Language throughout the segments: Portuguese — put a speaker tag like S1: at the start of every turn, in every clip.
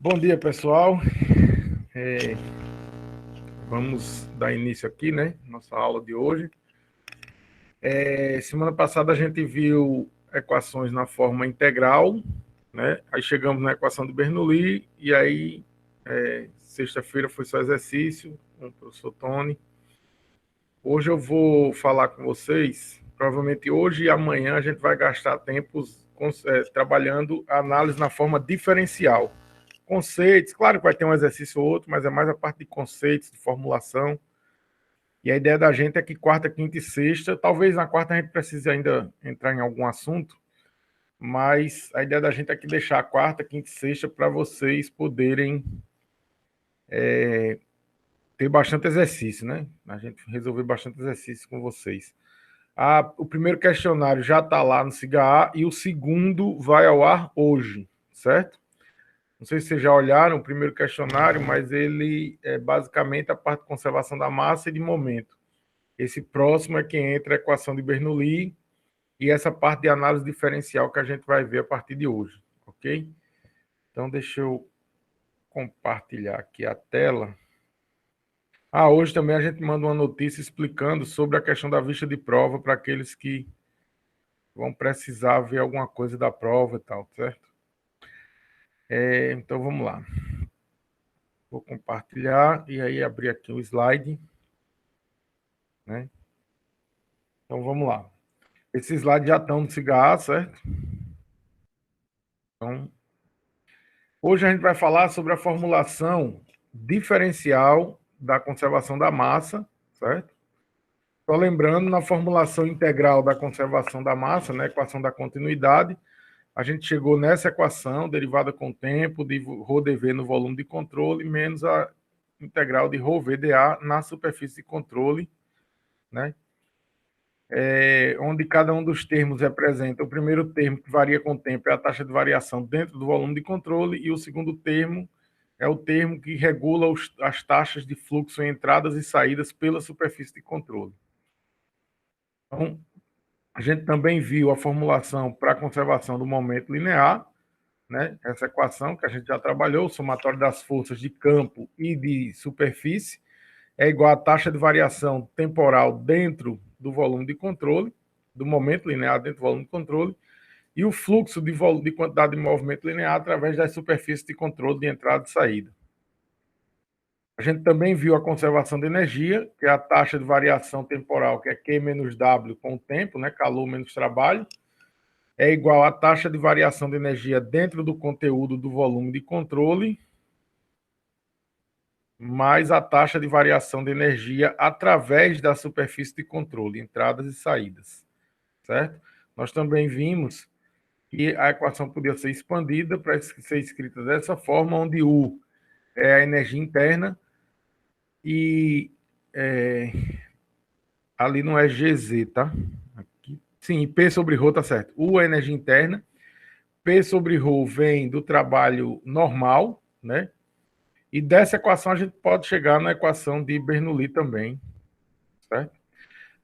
S1: Bom dia, pessoal. Vamos dar início aqui, né? Nossa aula de hoje. Semana passada a gente viu equações na forma integral, né? Aí chegamos na equação de Bernoulli e aí sexta-feira foi só exercício com o professor Tony. Hoje eu vou falar com vocês. Provavelmente hoje e amanhã a gente vai gastar tempos trabalhando a análise na forma diferencial. Conceitos, claro que vai ter um exercício ou outro, mas é mais a parte de conceitos, de formulação. E a ideia da gente é que quarta, quinta e sexta, talvez na quarta a gente precise ainda entrar em algum assunto, mas a ideia da gente é que deixar a quarta, quinta e sexta para vocês poderem ter bastante exercício, né? A gente resolver bastante exercício com vocês. O primeiro questionário já está lá no SIGA e o segundo vai ao ar hoje, certo? Não sei se vocês já olharam o primeiro questionário, mas ele é basicamente a parte de conservação da massa e de momento. Esse próximo é que entra a equação de Bernoulli e essa parte de análise diferencial que a gente vai ver a partir de hoje, ok? Então, deixa eu compartilhar aqui a tela. Hoje também a gente manda uma notícia explicando sobre a questão da vista de prova para aqueles que vão precisar ver alguma coisa da prova e tal, certo? Então, vamos lá. Vou compartilhar e aí abrir aqui o slide, né? Então, vamos lá. Esses slides já estão no SIGA, certo? Então, hoje a gente vai falar sobre a formulação diferencial da conservação da massa, certo? Só lembrando, na formulação integral da conservação da massa, na equação da continuidade, a gente chegou nessa equação, derivada com o tempo de ρdV no volume de controle, menos a integral de ρVdA na superfície de controle, né? Onde cada um dos termos representa o primeiro termo, que varia com o tempo, é a taxa de variação dentro do volume de controle, e o segundo termo é o termo que regula as taxas de fluxo em entradas e saídas pela superfície de controle. Então, a gente também viu a formulação para a conservação do momento linear, né? Essa equação que a gente já trabalhou, o somatório das forças de campo e de superfície é igual à taxa de variação temporal dentro do volume de controle, do momento linear dentro do volume de controle, e o fluxo de quantidade de movimento linear através das superfícies de controle de entrada e saída. A gente também viu a conservação de energia, que é a taxa de variação temporal, que é Q menos W com o tempo, né? Calor menos trabalho, é igual à taxa de variação de energia dentro do conteúdo do volume de controle, mais a taxa de variação de energia através da superfície de controle, entradas e saídas, certo? Nós também vimos que a equação podia ser expandida para ser escrita dessa forma, onde U é a energia interna e ali não é GZ, tá? Aqui. Sim, P sobre ρ tá certo. U é a energia interna, P sobre ρ vem do trabalho normal, né? E dessa equação a gente pode chegar na equação de Bernoulli também, certo?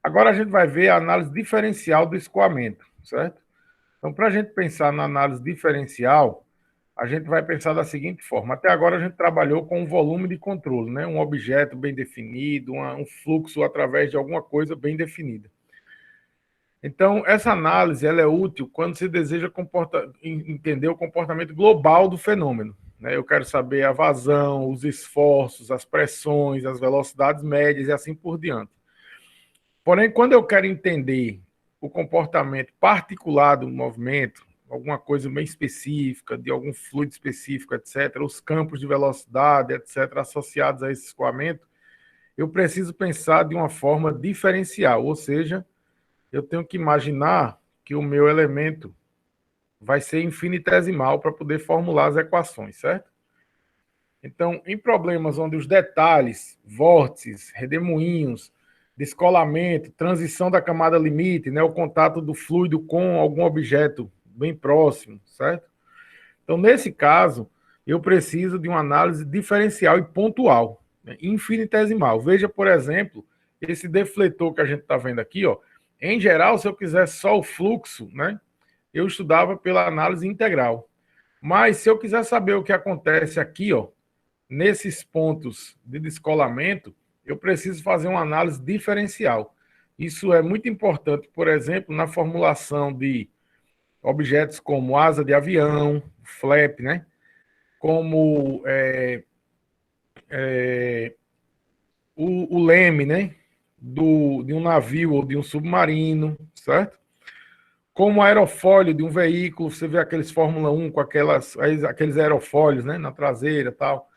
S1: Agora a gente vai ver a análise diferencial do escoamento, certo? Então, para a gente pensar na análise diferencial, a gente vai pensar da seguinte forma. Até agora a gente trabalhou com um volume de controle, né? Um objeto bem definido, um fluxo através de alguma coisa bem definida. Então, essa análise ela é útil quando se deseja entender o comportamento global do fenômeno. Né? Eu quero saber a vazão, os esforços, as pressões, as velocidades médias e assim por diante. Porém, quando eu quero entender o comportamento particular do movimento, alguma coisa bem específica, de algum fluido específico, etc., os campos de velocidade, etc., associados a esse escoamento, eu preciso pensar de uma forma diferencial, ou seja, eu tenho que imaginar que o meu elemento vai ser infinitesimal para poder formular as equações, certo? Então, em problemas onde os detalhes, vórtices, redemoinhos, descolamento, transição da camada limite, né, o contato do fluido com algum objeto bem próximo, certo? Então, nesse caso, eu preciso de uma análise diferencial e pontual, né, infinitesimal. Veja, por exemplo, esse defletor que a gente está vendo aqui, ó. Em geral, se eu quiser só o fluxo, né, eu estudava pela análise integral. Mas se eu quiser saber o que acontece aqui, ó, nesses pontos de descolamento, eu preciso fazer uma análise diferencial. Isso é muito importante, por exemplo, na formulação de objetos como asa de avião, flap, né? Como o leme, né? De um navio ou de um submarino, certo? Como aerofólio de um veículo, você vê aqueles Fórmula 1 com aqueles aerofólios, né, na traseira e tal.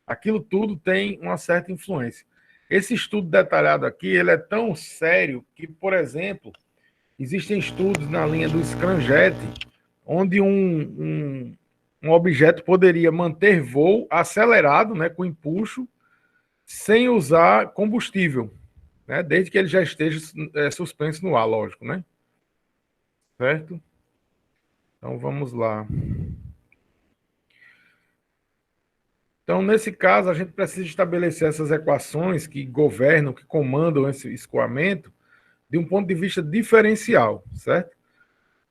S1: Aquilo tudo tem uma certa influência. Esse estudo detalhado aqui, ele é tão sério que, por exemplo, existem estudos na linha do scramjet, onde um objeto poderia manter voo acelerado, né, com empuxo, sem usar combustível, né, desde que ele já esteja suspenso no ar, lógico, né? Certo? Então vamos lá. Então, nesse caso, a gente precisa estabelecer essas equações que governam, que comandam esse escoamento, de um ponto de vista diferencial, certo?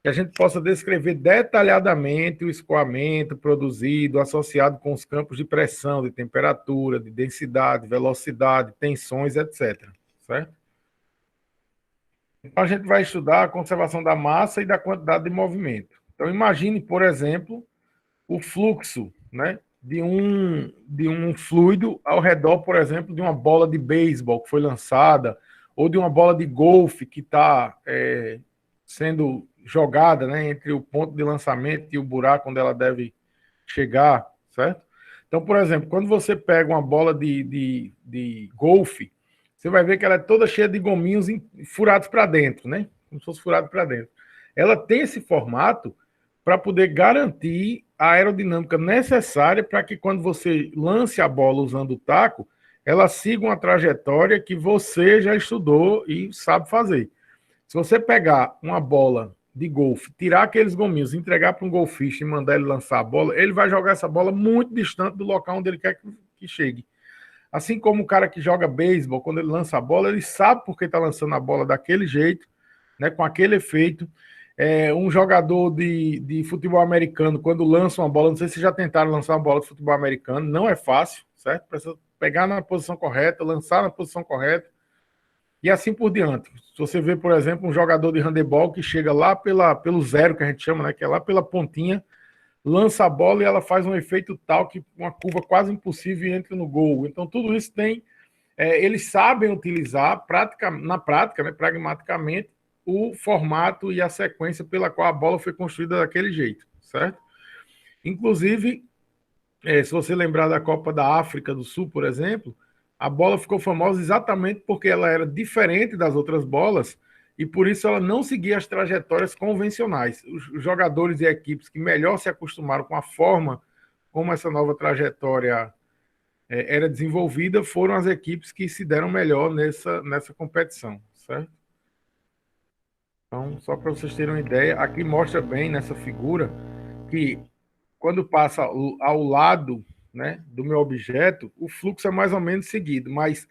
S1: Que a gente possa descrever detalhadamente o escoamento produzido, associado com os campos de pressão, de temperatura, de densidade, velocidade, tensões, etc. Certo? Então, a gente vai estudar a conservação da massa e da quantidade de movimento. Então, imagine, por exemplo, o fluxo, né, de um fluido ao redor, por exemplo, de uma bola de beisebol que foi lançada, ou de uma bola de golfe que está sendo jogada, né, entre o ponto de lançamento e o buraco onde ela deve chegar, certo? Então, por exemplo, quando você pega uma bola de golfe, você vai ver que ela é toda cheia de gominhos furados para dentro, né? Como se fosse furado para dentro. Ela tem esse formato para poder garantir a aerodinâmica necessária para que quando você lance a bola usando o taco, ela siga uma trajetória que você já estudou e sabe fazer. Se você pegar uma bola de golfe, tirar aqueles gominhos, entregar para um golfista e mandar ele lançar a bola, ele vai jogar essa bola muito distante do local onde ele quer que chegue. Assim como o cara que joga beisebol, quando ele lança a bola, ele sabe por que está lançando a bola daquele jeito, né, com aquele efeito. Um jogador de futebol americano, quando lança uma bola, não sei se já tentaram lançar uma bola de futebol americano, não é fácil, certo? Precisa pegar na posição correta, lançar na posição correta, e assim por diante. Se você vê, por exemplo, um jogador de handebol que chega lá pelo zero, que a gente chama, né, que é lá pela pontinha, lança a bola e ela faz um efeito tal que uma curva quase impossível entra no gol. Então, tudo isso tem. Eles sabem utilizar na prática, né, pragmaticamente, o formato e a sequência pela qual a bola foi construída daquele jeito, certo? Inclusive, se você lembrar da Copa da África do Sul, por exemplo, a bola ficou famosa exatamente porque ela era diferente das outras bolas e por isso ela não seguia as trajetórias convencionais. Os jogadores e equipes que melhor se acostumaram com a forma como essa nova trajetória era desenvolvida foram as equipes que se deram melhor nessa competição, certo? Então, só para vocês terem uma ideia, aqui mostra bem nessa figura que quando passa ao lado, né, do meu objeto, o fluxo é mais ou menos seguido, mas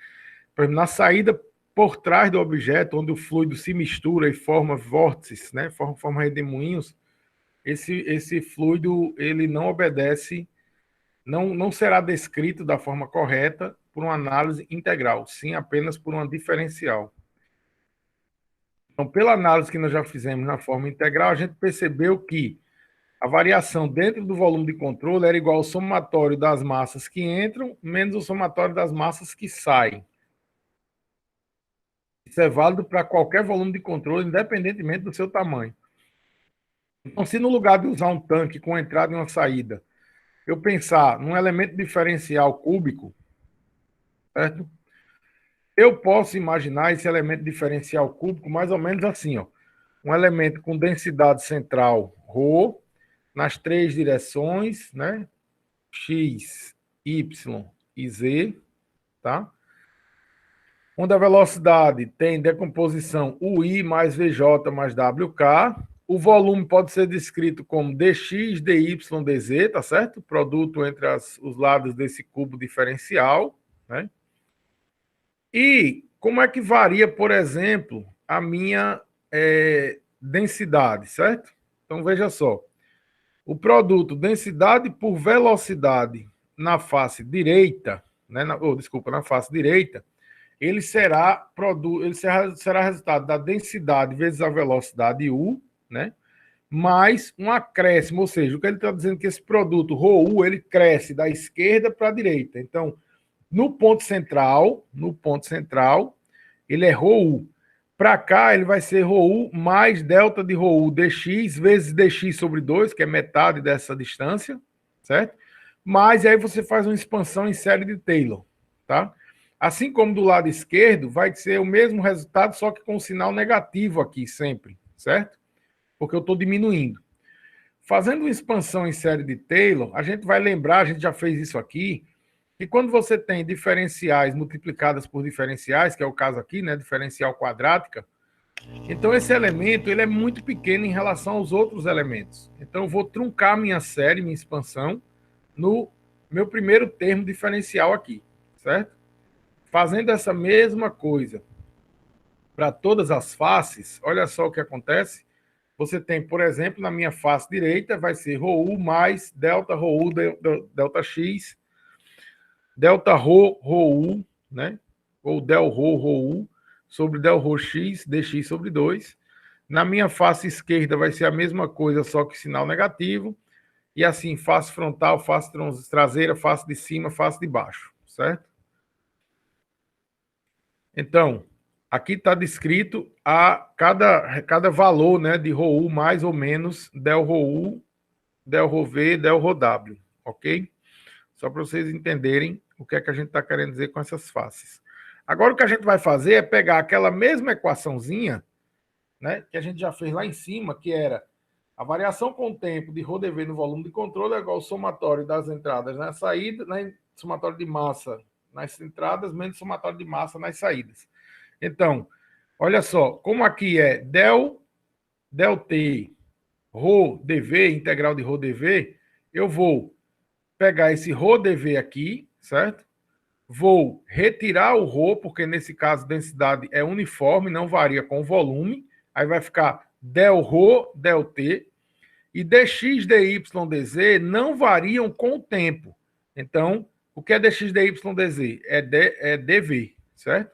S1: por exemplo, na saída por trás do objeto, onde o fluido se mistura e forma vórtices, né, forma redemoinhos, esse fluido ele não obedece, não será descrito da forma correta por uma análise integral, sim apenas por uma diferencial. Então, pela análise que nós já fizemos na forma integral, a gente percebeu que a variação dentro do volume de controle era igual ao somatório das massas que entram menos o somatório das massas que saem. Isso é válido para qualquer volume de controle, independentemente do seu tamanho. Então, se no lugar de usar um tanque com entrada e uma saída, eu pensar num elemento diferencial cúbico, certo? Eu posso imaginar esse elemento diferencial cúbico mais ou menos assim, ó. Um elemento com densidade central ρ, nas três direções, né? X, Y e Z, tá? Onde a velocidade tem decomposição UI mais VJ mais WK. O volume pode ser descrito como dx, dy, dz, tá certo? Produto entre os lados desse cubo diferencial, né? E como é que varia, por exemplo, a minha densidade, certo? Então, veja só. O produto densidade por velocidade na face direita, né, na face direita, ele será resultado da densidade vezes a velocidade U, né? Mais um acréscimo, ou seja, o que ele está dizendo é que esse produto ρU, ele cresce da esquerda para a direita. Então, no ponto central, ele é ρU. Para cá, ele vai ser ρU mais delta de ρU dx vezes dx sobre 2, que é metade dessa distância, certo? Mas aí você faz uma expansão em série de Taylor, tá? Assim como do lado esquerdo, vai ser o mesmo resultado, só que com um sinal negativo aqui sempre, certo? Porque eu estou diminuindo. Fazendo uma expansão em série de Taylor, a gente vai lembrar, a gente já fez isso aqui, que quando você tem diferenciais multiplicadas por diferenciais, que é o caso aqui, né, diferencial quadrática, então esse elemento ele é muito pequeno em relação aos outros elementos. Então eu vou truncar minha série, minha expansão, no meu primeiro termo diferencial aqui, certo? Fazendo essa mesma coisa para todas as faces, olha só o que acontece. Você tem, por exemplo, na minha face direita, vai ser ρU mais delta ρU delta x, delta ρU, né? Ou del ρU sobre del ρx, dx sobre 2. Na minha face esquerda vai ser a mesma coisa, só que sinal negativo. E assim, face frontal, face traseira, face de cima, face de baixo, certo? Então, aqui está descrito cada valor, né, de ρU mais ou menos del ρU, del ρv, del ρw, ok? Só para vocês entenderem o que é que a gente está querendo dizer com essas faces. Agora o que a gente vai fazer é pegar aquela mesma equaçãozinha, né, que a gente já fez lá em cima, que era a variação com o tempo de ρdv no volume de controle é igual ao somatório das entradas na saída, né, somatório de massa nas entradas menos somatório de massa nas saídas. Então, olha só, como aqui é del t ρ dv, integral de ρ dv, eu vou pegar esse ρ dv aqui, certo? Vou retirar o ρ, porque nesse caso a densidade é uniforme, não varia com o volume. Aí vai ficar del ρ, del t. E dx, dy, dz não variam com o tempo. Então, o que é dx, dy, dz? É dv, certo?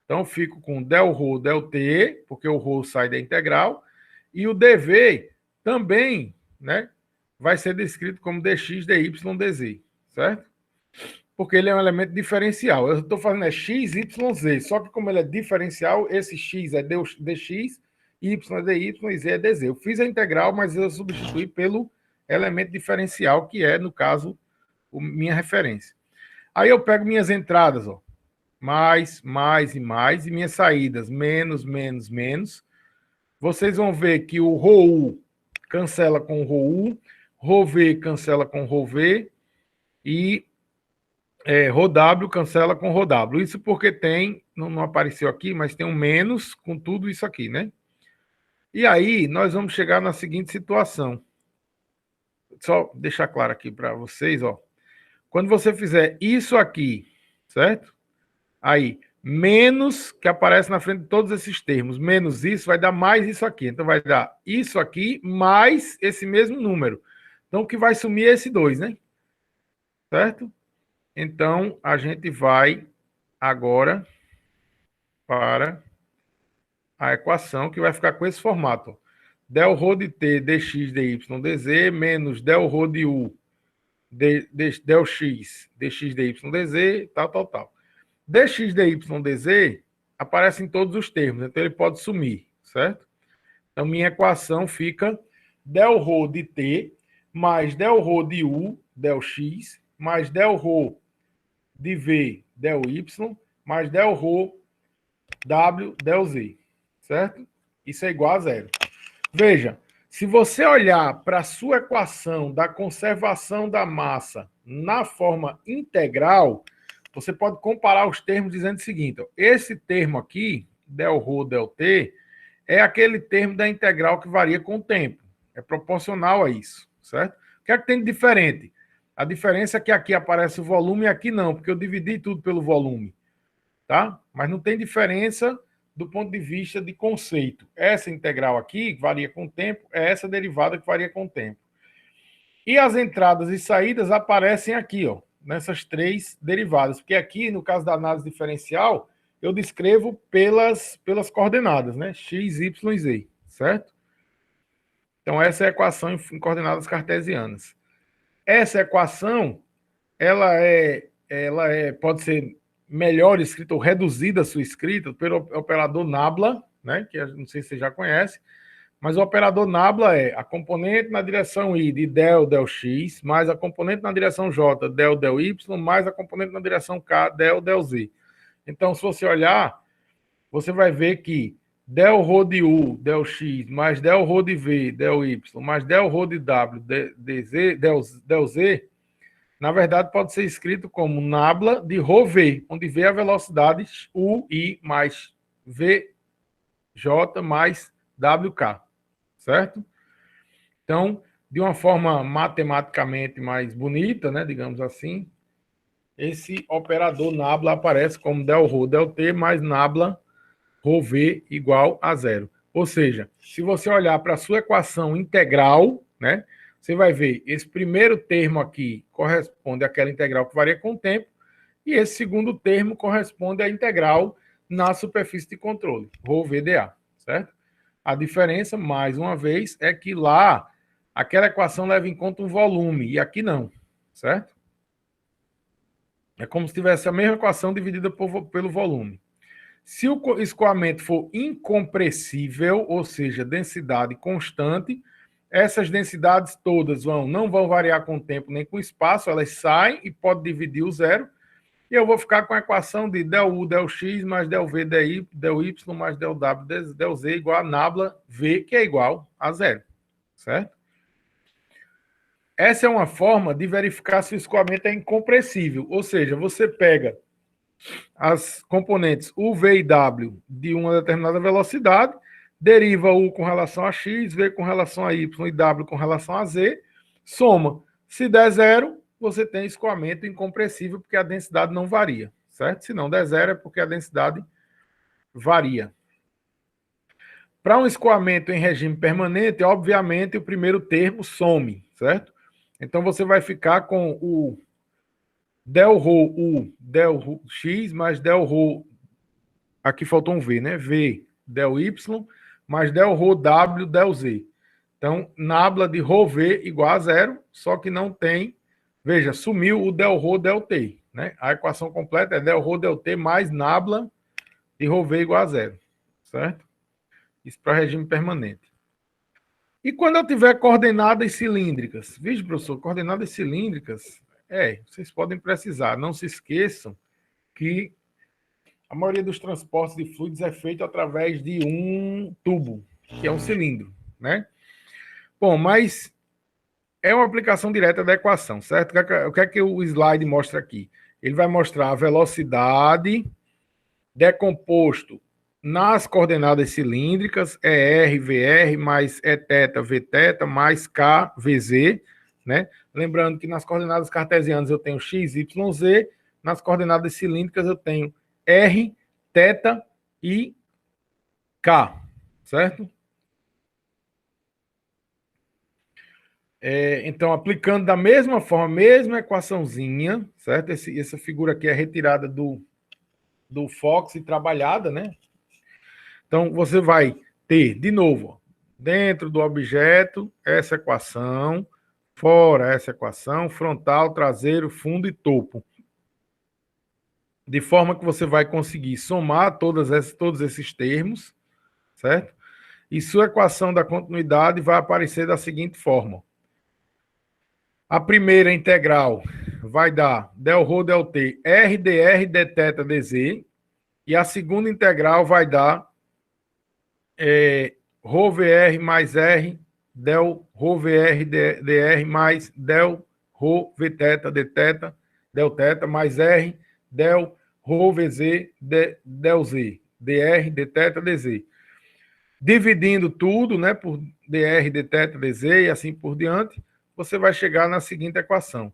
S1: Então, eu fico com del ρ, del t, porque o ρ sai da integral. E o dv também, né, vai ser descrito como dx, dy, dz, certo? Porque ele é um elemento diferencial. Eu estou fazendo x, y, z. Só que como ele é diferencial, esse x é dx, y é dy e z é dz. Eu fiz a integral, mas eu substituí pelo elemento diferencial, que é, no caso, minha referência. Aí eu pego minhas entradas, ó, mais, e mais, e minhas saídas, menos, menos, menos. Vocês vão ver que o ρU cancela com ρU, ρv cancela com ρv, e ρw cancela com ρw. Isso porque tem, não apareceu aqui, mas tem um menos com tudo isso aqui, né? E aí, nós vamos chegar na seguinte situação. Só deixar claro aqui para vocês, ó. Quando você fizer isso aqui, certo? Aí, menos, que aparece na frente de todos esses termos, menos isso, vai dar mais isso aqui. Então, vai dar isso aqui mais esse mesmo número. Então, o que vai sumir é esse 2, né? Certo? Então, a gente vai agora para a equação que vai ficar com esse formato. Del ρ de t dx dy dz menos del ρ de u del x dx dy dz, tal. Dx dy dz aparece em todos os termos, então ele pode sumir, certo? Então minha equação fica del ρ de t mais del ρ de u del x mais del ρ de v del y mais del ρ w del z, certo? Isso é igual a zero. Veja, se você olhar para a sua equação da conservação da massa na forma integral, você pode comparar os termos dizendo o seguinte: ó, esse termo aqui, del ρ, del t, é aquele termo da integral que varia com o tempo. É proporcional a isso, certo? O que é que tem de diferente? A diferença é que aqui aparece o volume e aqui não, porque eu dividi tudo pelo volume, tá? Mas não tem diferença do ponto de vista de conceito. Essa integral aqui, que varia com o tempo, é essa derivada que varia com o tempo. E as entradas e saídas aparecem aqui, ó, nessas três derivadas. Porque aqui, no caso da análise diferencial, eu descrevo pelas coordenadas, né? X, Y e Z, certo? Então, essa é a equação em coordenadas cartesianas. Essa equação, pode ser melhor escrita ou reduzida a sua escrita pelo operador nabla, né? Que não sei se você já conhece, mas o operador nabla é a componente na direção y de del x, mais a componente na direção j, del y, mais a componente na direção k, del z. Então, se você olhar, você vai ver que del rho de u, del x, mais del rho de v, del y, mais del rho de w, del z, na verdade pode ser escrito como nabla de rho v, onde v é a velocidade ui mais vj mais wk, certo? Então, de uma forma matematicamente mais bonita, né, digamos assim, esse operador nabla aparece como del rho del t mais nabla rho v igual a zero. Ou seja, se você olhar para a sua equação integral, né, você vai ver esse primeiro termo aqui corresponde àquela integral que varia com o tempo, e esse segundo termo corresponde à integral na superfície de controle, rho v dA, certo? A diferença, mais uma vez, é que lá aquela equação leva em conta um volume, e aqui não, certo? É como se tivesse a mesma equação dividida pelo volume. Se o escoamento for incompressível, ou seja, densidade constante, essas densidades todas não vão variar com o tempo nem com o espaço, elas saem e pode dividir o zero, e eu vou ficar com a equação de del U, del X, mais del V, del Y, mais del W, del Z, igual a nabla V, que é igual a zero, certo? Essa é uma forma de verificar se o escoamento é incompressível, ou seja, você pega as componentes U, V e W de uma determinada velocidade, deriva U com relação a X, V com relação a Y e W com relação a Z, soma. Se der zero, você tem escoamento incompressível, porque a densidade não varia, certo? Se não der zero, é porque a densidade varia. Para um escoamento em regime permanente, obviamente, o primeiro termo some, certo? Então, você vai ficar com o del rho U, del rho X, mais del rho, aqui faltou um V, né? V, del Y, mais del rho W, del Z. Então, nabla de rho V igual a zero, só que não tem, veja, sumiu o del rho del T, né? A equação completa é del rho del T mais nabla de rho V igual a zero, certo? Isso para regime permanente. E quando eu tiver coordenadas cilíndricas? Veja, professor, coordenadas cilíndricas, vocês podem precisar. Não se esqueçam que a maioria dos transportes de fluidos é feito através de um tubo, que é um cilindro, né? Bom, mas é uma aplicação direta da equação, certo? O que é que o slide mostra aqui? Ele vai mostrar a velocidade decomposto nas coordenadas cilíndricas, ER, VR, mais Eθ, Vθ, mais K, VZ, né? Lembrando que nas coordenadas cartesianas eu tenho X, Y, Z, nas coordenadas cilíndricas eu tenho R, θ e K, certo? Então, aplicando da mesma forma, mesma equaçãozinha, certo? Essa figura aqui é retirada do Fox e trabalhada, né? Então, você vai ter, de novo, dentro do objeto, essa equação, fora essa equação, frontal, traseiro, fundo e topo. De forma que você vai conseguir somar todos esses termos, certo? E sua equação da continuidade vai aparecer da seguinte forma. A primeira integral vai dar del rho del t, r dr dθ dz, e a segunda integral vai dar rho VR mais R, del rho VR dr mais del rho Vθ dθ, del θ mais R, del rho VZ del Z, dr dθ dz. Dividindo tudo, né, por dr dθ dz e assim por diante, você vai chegar na seguinte equação.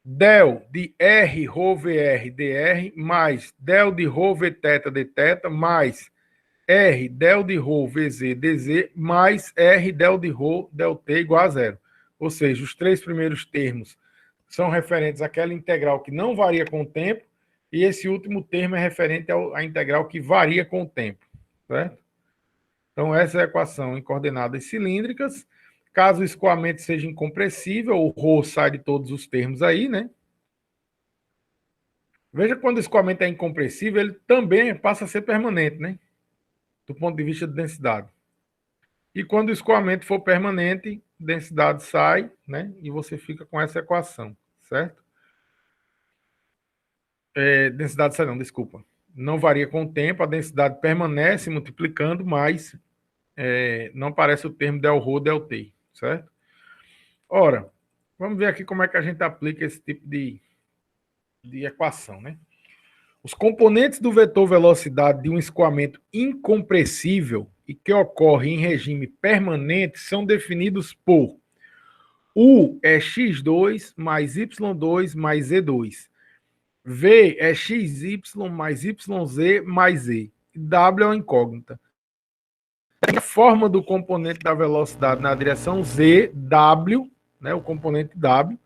S1: Del de R rho VR dr mais del de rho Vθ dθ mais R del de rho VZ dz mais R del de rho del t igual a zero. ou seja, os três primeiros termos são referentes àquela integral que não varia com o tempo, e esse último termo é referente à integral que varia com o tempo, certo? Então, essa é a equação em coordenadas cilíndricas. Caso o escoamento seja incompressível, o ρ sai de todos os termos aí, né? Veja, quando o escoamento é incompressível, ele também passa a ser permanente, né? Do ponto de vista de densidade. E quando o escoamento for permanente, densidade sai, né? E você fica com essa equação, certo? Densidade sai não, desculpa. Não varia com o tempo, a densidade permanece multiplicando, mas não aparece o termo del ρ, del t, certo? Ora, vamos ver aqui como é que a gente aplica esse tipo de equação, né? Os componentes do vetor velocidade de um escoamento incompressível e que ocorre em regime permanente são definidos por U é x2 mais y2 mais z2. V é xy mais yz mais z. W é uma incógnita. A forma do componente da velocidade na direção z, W, né, o componente W,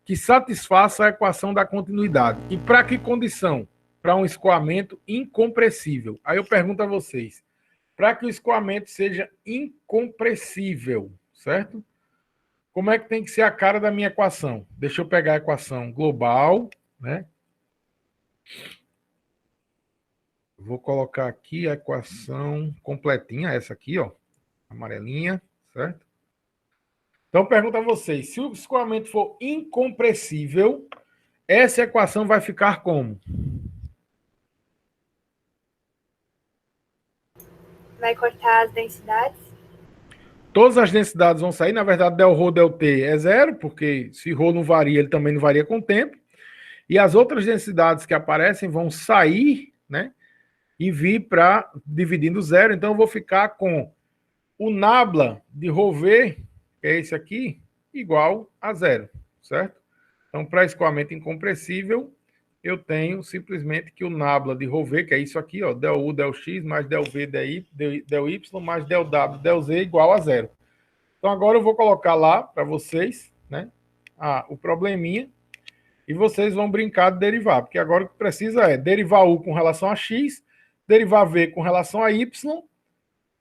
S1: que satisfaça a equação da continuidade. E para que condição? Para um escoamento incompressível. Aí eu pergunto a vocês, para que o escoamento seja incompressível, certo? Como é que tem que ser a cara da minha equação? Deixa eu pegar a equação global, né? Vou colocar aqui a equação completinha, essa aqui, ó, amarelinha, certo? Então, pergunto a vocês, se o escoamento for incompressível, essa equação vai ficar como?
S2: Vai cortar as densidades?
S1: Todas as densidades vão sair, na verdade, del ρ, del t é zero, porque se ρ não varia, ele também não varia com o tempo. E as outras densidades que aparecem vão sair, né? E vir para dividindo zero. Então, eu vou ficar com o nabla de ρv, que é esse aqui, igual a zero, certo? Então, para escoamento incompressível, eu tenho simplesmente que o nabla de ρv, que é isso aqui, ó, del u, del x, mais del v, del y, mais del w, del z, igual a zero. Então, agora eu vou colocar lá para vocês, né, o probleminha, e vocês vão brincar de derivar, porque agora o que precisa é derivar u com relação a x, derivar v com relação a y,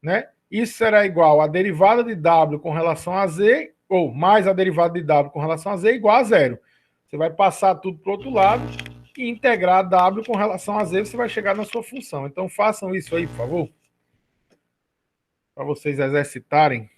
S1: né? Isso será igual a derivada de w com relação a z, ou mais a derivada de w com relação a z, igual a zero. Você vai passar tudo para o outro lado e integrar w com relação a z, você vai chegar na sua função. Então, façam isso aí, por favor, para vocês exercitarem.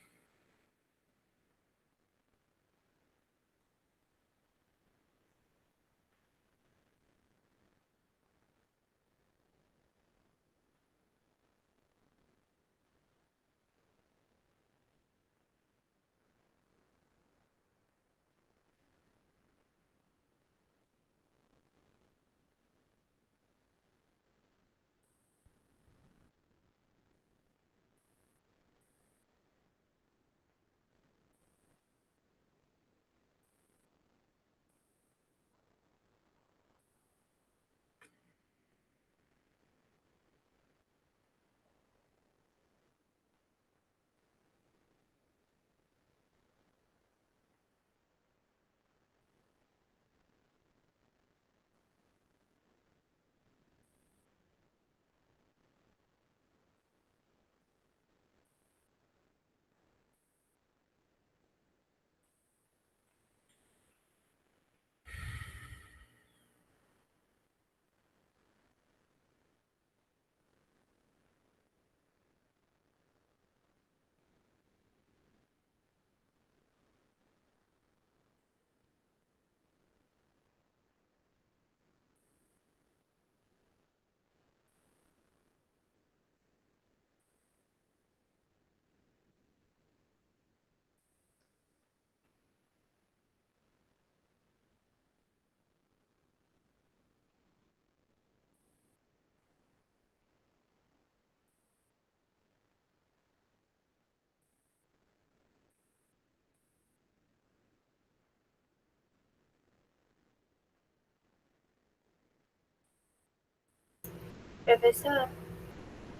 S2: Professor?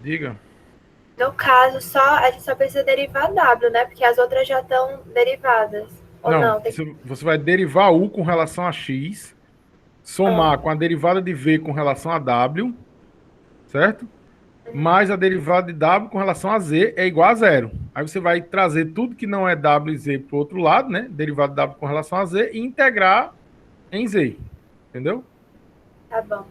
S1: Diga.
S2: No caso, a gente só precisa derivar W, né? Porque as outras já estão derivadas. Ou
S1: Não,
S2: não? Tem que...
S1: você vai derivar U com relação a X,
S2: Ah,
S1: somar com a derivada de V com relação a W, certo?
S2: uhum.
S1: Mais a derivada de W com relação a Z é igual a zero. Aí você vai trazer tudo que não é W e Z para o outro lado, né? Derivada de W com relação a Z e integrar em Z. Entendeu?
S2: Tá bom.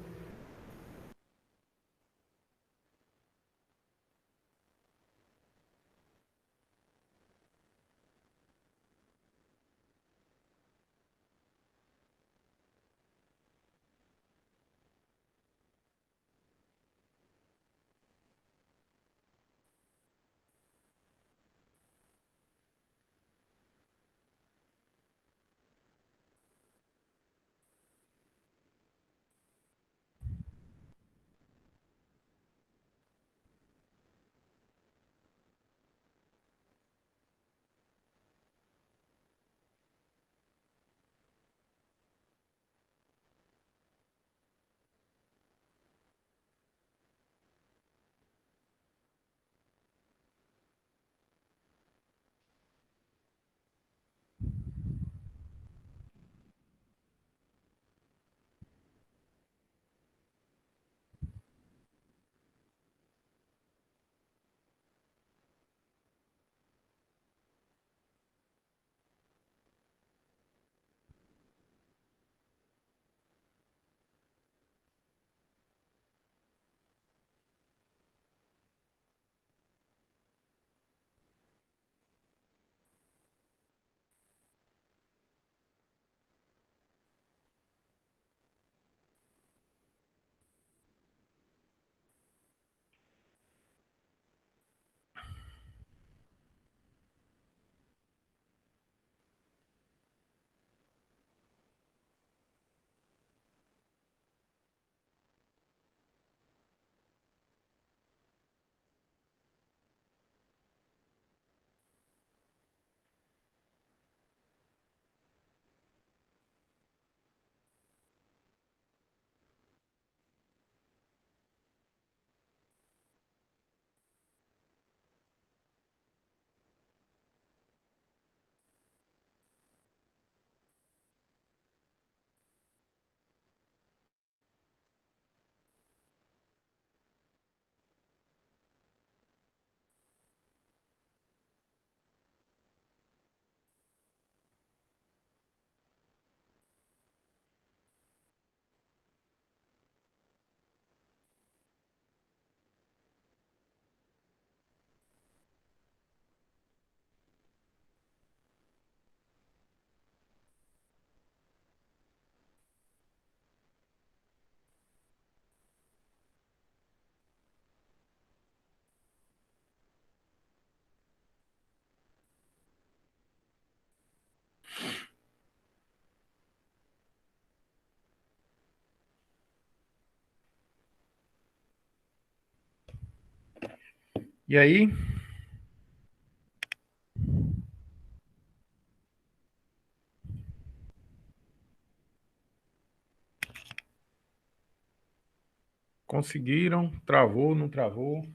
S1: E aí, conseguiram? Travou, não travou?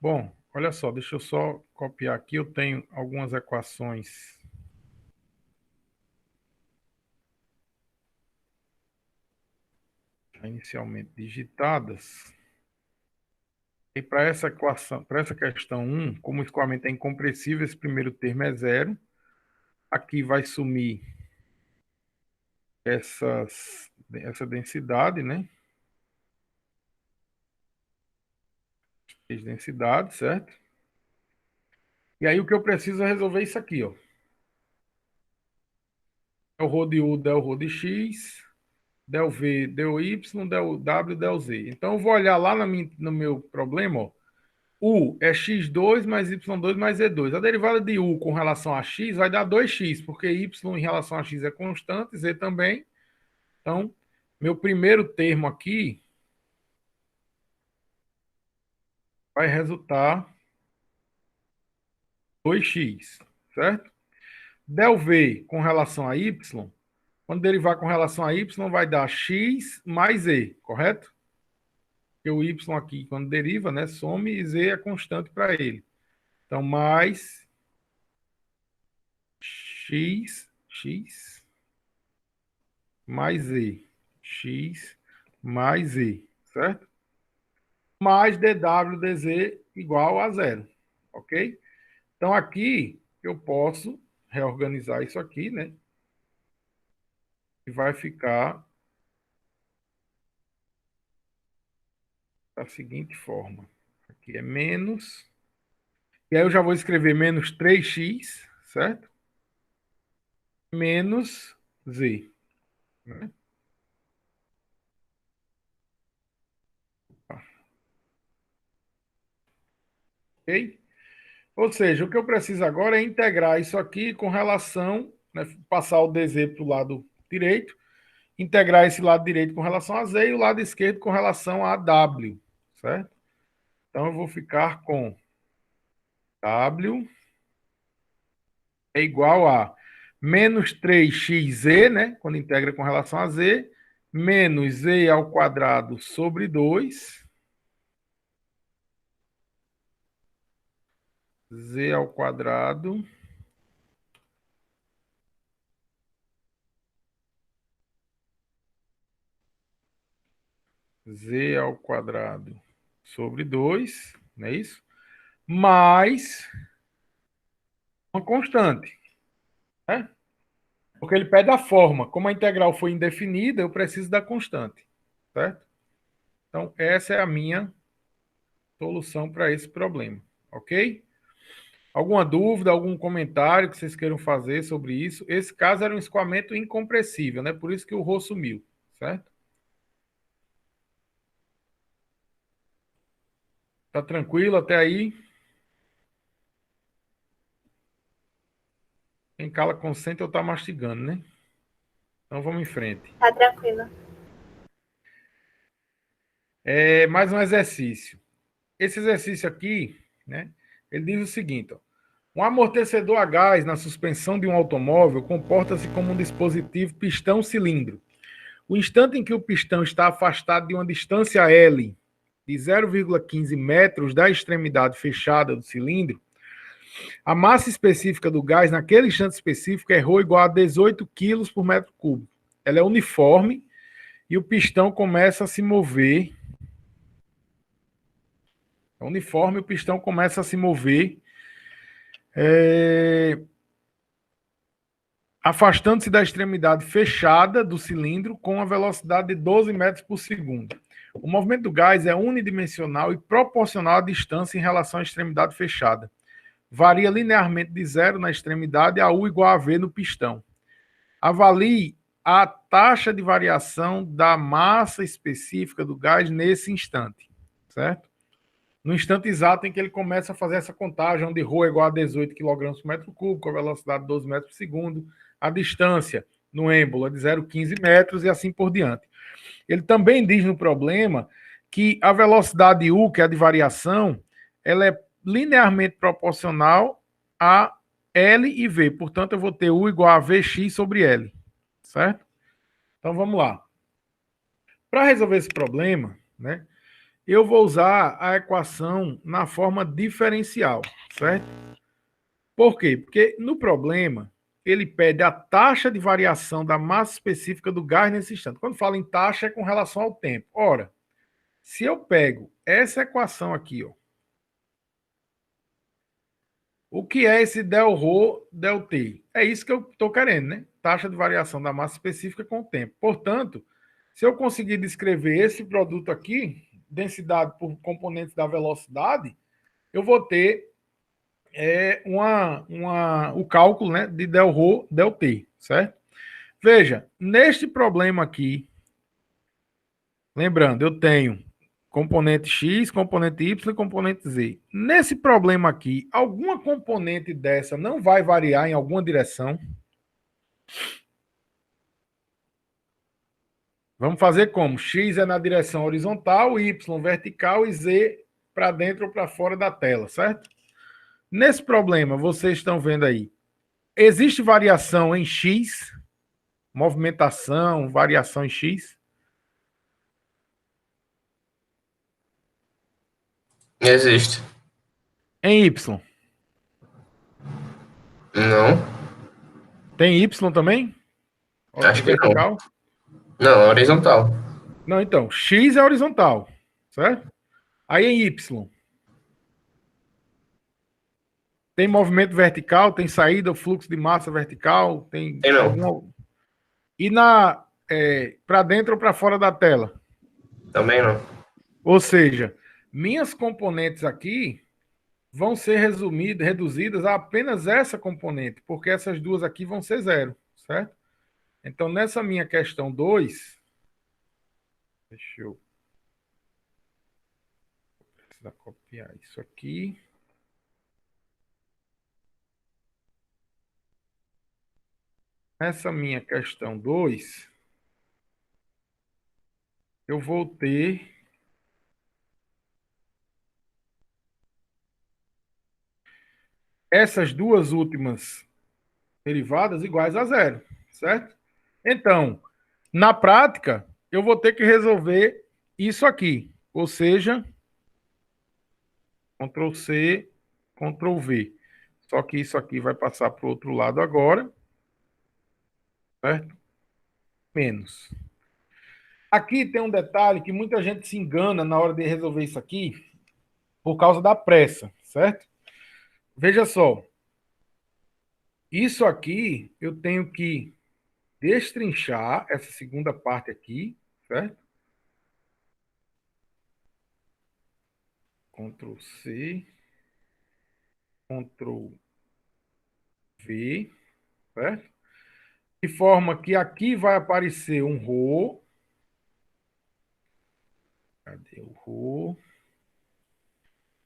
S1: Bom, olha só, deixa eu só copiar aqui. Eu tenho algumas equações inicialmente digitadas. E para essa equação, para essa questão um, como o escoamento é incompressível, esse primeiro termo é zero. Aqui vai sumir essa densidade, né? Densidade, certo? E aí o que eu preciso é resolver isso aqui, ó. Del ρ de U, del ρ de X, del V, del Y, del W, del Z. Então eu vou olhar lá no meu problema, ó. U é x2 mais y2 mais z2. A derivada de U com relação a x vai dar 2x, porque y em relação a x é constante, z também. Então, meu primeiro termo aqui vai resultar 2x, certo? Del V com relação a y, quando derivar com relação a y, vai dar x mais z, correto? Porque o y aqui, quando deriva, né, some e z é constante para ele. Então, mais x mais z. X mais z, certo? Mais dw dz igual a zero, ok? Então, aqui eu posso reorganizar isso aqui, né? E vai ficar da seguinte forma. Aqui é menos. E aí eu já vou escrever menos 3x, certo? Menos z. Né? Ok? Ou seja, o que eu preciso agora é integrar isso aqui com relação, né, passar o dz para o lado direito, integrar esse lado direito com relação a z e o lado esquerdo com relação a w, certo? Então eu vou ficar com w é igual a menos 3xz, né, quando integra com relação a z, menos z ao quadrado sobre 2, z ao quadrado sobre 2, não é isso? Mais uma constante, né? Porque ele pede a forma. Como a integral foi indefinida, eu preciso da constante, certo? Então, essa é a minha solução para esse problema, ok? Alguma dúvida, algum comentário que vocês queiram fazer sobre isso? Esse caso era um escoamento incompressível, né? Por isso que o Rho sumiu, certo? Tá tranquilo até aí? Quem cala consente ou tá mastigando, né? Então vamos em frente.
S2: Tá tranquilo.
S1: Mais um exercício. Esse exercício aqui, né? Ele diz o seguinte, ó. Um amortecedor a gás na suspensão de um automóvel comporta-se como um dispositivo pistão-cilindro. O instante em que o pistão está afastado de uma distância L de 0,15 metros da extremidade fechada do cilindro, a massa específica do gás naquele instante específico é ρ igual a 18 kg por metro cúbico. Ela é uniforme e o pistão começa a se mover. É uniforme, o pistão começa a se mover afastando-se da extremidade fechada do cilindro com a velocidade de 12 metros por segundo. O movimento do gás é unidimensional e proporcional à distância em relação à extremidade fechada. Varia linearmente de zero na extremidade a U igual a V no pistão. Avalie a taxa de variação da massa específica do gás nesse instante, certo? No instante exato em que ele começa a fazer essa contagem, onde ρ é igual a 18 kg por metro cúbico, com a velocidade de 12 metros por segundo, a distância no êmbolo é de 0,15 metros e assim por diante. Ele também diz no problema que a velocidade U, que é a de variação, ela é linearmente proporcional a L e V. Portanto, eu vou ter U igual a Vx sobre L. Certo? Então, vamos lá. Para resolver esse problema, né, eu vou usar a equação na forma diferencial. Certo? Por quê? Porque no problema, ele pede a taxa de variação da massa específica do gás nesse instante. Quando fala em taxa, é com relação ao tempo. Ora, se eu pego essa equação aqui, ó, o que é esse del ρ del t? É isso que eu estou querendo, né? Taxa de variação da massa específica com o tempo. Portanto, se eu conseguir descrever esse produto aqui, densidade por componentes da velocidade, eu vou ter é o cálculo, né, de del Rho, del T, certo? Veja, neste problema aqui, lembrando, eu tenho componente X, componente Y e componente Z. Nesse problema aqui, alguma componente dessa não vai variar em alguma direção? Vamos fazer como? X é na direção horizontal, Y vertical e Z para dentro ou para fora da tela, certo? Nesse problema, vocês estão vendo aí, existe variação em X? Movimentação, variação em X?
S3: Existe.
S1: Em Y?
S3: Não,
S1: Tem Y também?
S3: acho que não.
S1: Vertical?
S3: Não, horizontal.
S1: Não, então, X é horizontal, certo? Aí em Y, tem movimento vertical, tem saída, fluxo de massa vertical, tem
S3: Tem não.
S1: alguma... E para dentro ou para fora da tela?
S3: Também não.
S1: Ou seja, minhas componentes aqui vão ser reduzidas a apenas essa componente, porque essas duas aqui vão ser zero, certo? Então, nessa minha questão 2, deixa eu precisar copiar isso aqui. Nessa minha questão 2, eu vou ter essas duas últimas derivadas iguais a zero, certo? Então, na prática, eu vou ter que resolver isso aqui, ou seja, Ctrl C, Ctrl V. Só que isso aqui vai passar para o outro lado agora, certo? Menos. Aqui tem um detalhe que muita gente se engana na hora de resolver isso aqui, por causa da pressa, certo? Veja só. Isso aqui eu tenho que destrinchar essa segunda parte aqui, certo? Ctrl C, Ctrl V, certo? De forma que aqui vai aparecer um Rho. Cadê o Rho?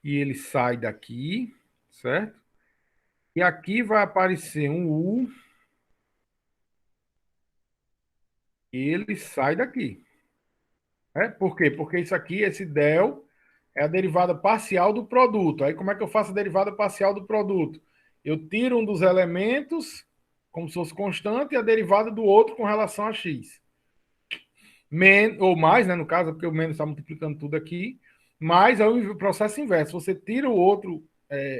S1: E ele sai daqui, certo? E aqui vai aparecer um U. E ele sai daqui. Por quê? Porque isso aqui, esse del, é a derivada parcial do produto. Aí como é que eu faço a derivada parcial do produto? Eu tiro um dos elementos, como se fosse constante, e a derivada do outro com relação a x. Ou mais, né, no caso, porque o menos está multiplicando tudo aqui, mas é o processo inverso. Você tira o outro,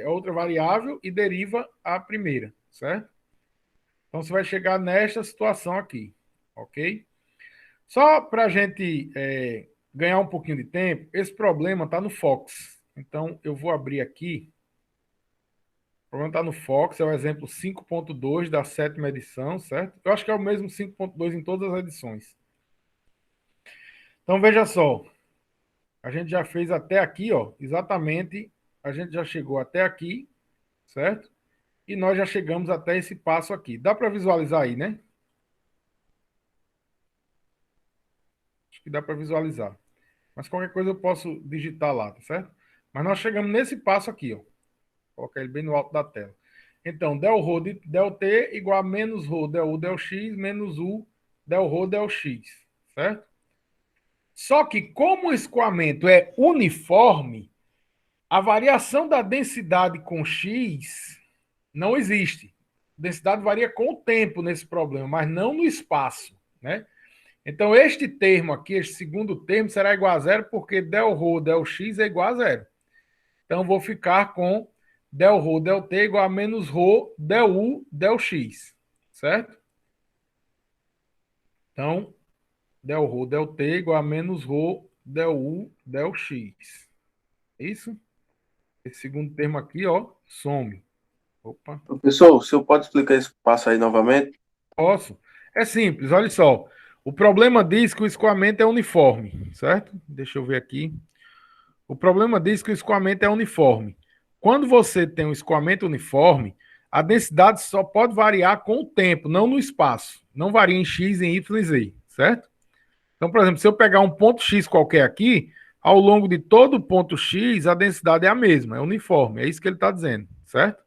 S1: a outra variável e deriva a primeira, certo? Então você vai chegar nesta situação aqui, ok? Só para a gente ganhar um pouquinho de tempo, esse problema está no Fox. Então, eu vou abrir aqui. O problema está no Fox, é o exemplo 5.2 da 7ª edição, certo? Eu acho que é o mesmo 5.2 em todas as edições. Então, veja só. A gente já fez até aqui, ó, exatamente, a gente já chegou até aqui, certo? E nós já chegamos até esse passo aqui. Dá para visualizar aí, né? Acho que dá para visualizar. Mas qualquer coisa eu posso digitar lá, tá certo? Mas nós chegamos nesse passo aqui, ó. Vou colocar ele bem no alto da tela. Então, del Rho de del T igual a menos Rho del U del X menos U del Rho del X, certo? Só que como o escoamento é uniforme, a variação da densidade com X não existe. A densidade varia com o tempo nesse problema, mas não no espaço, né? Então, este termo aqui, este segundo termo, será igual a zero, porque del Rho del X é igual a zero. Então, vou ficar com del Rho del T igual a menos Rho del U del X, certo? Então, del Rho del T igual a menos Rho del U del X. Isso? Esse segundo termo aqui, ó, some. Opa.
S4: Professor, o senhor pode explicar esse passo aí novamente?
S1: Posso. É simples, olha só. O problema diz que o escoamento é uniforme, certo? Deixa eu ver aqui. O problema diz que o escoamento é uniforme. quando você tem um escoamento uniforme, a densidade só pode variar com o tempo, não no espaço. Não varia em x, em y e z, certo? Então, por exemplo, se eu pegar um ponto x qualquer aqui, ao longo de todo o ponto x, a densidade é a mesma, é uniforme. É isso que ele está dizendo, certo?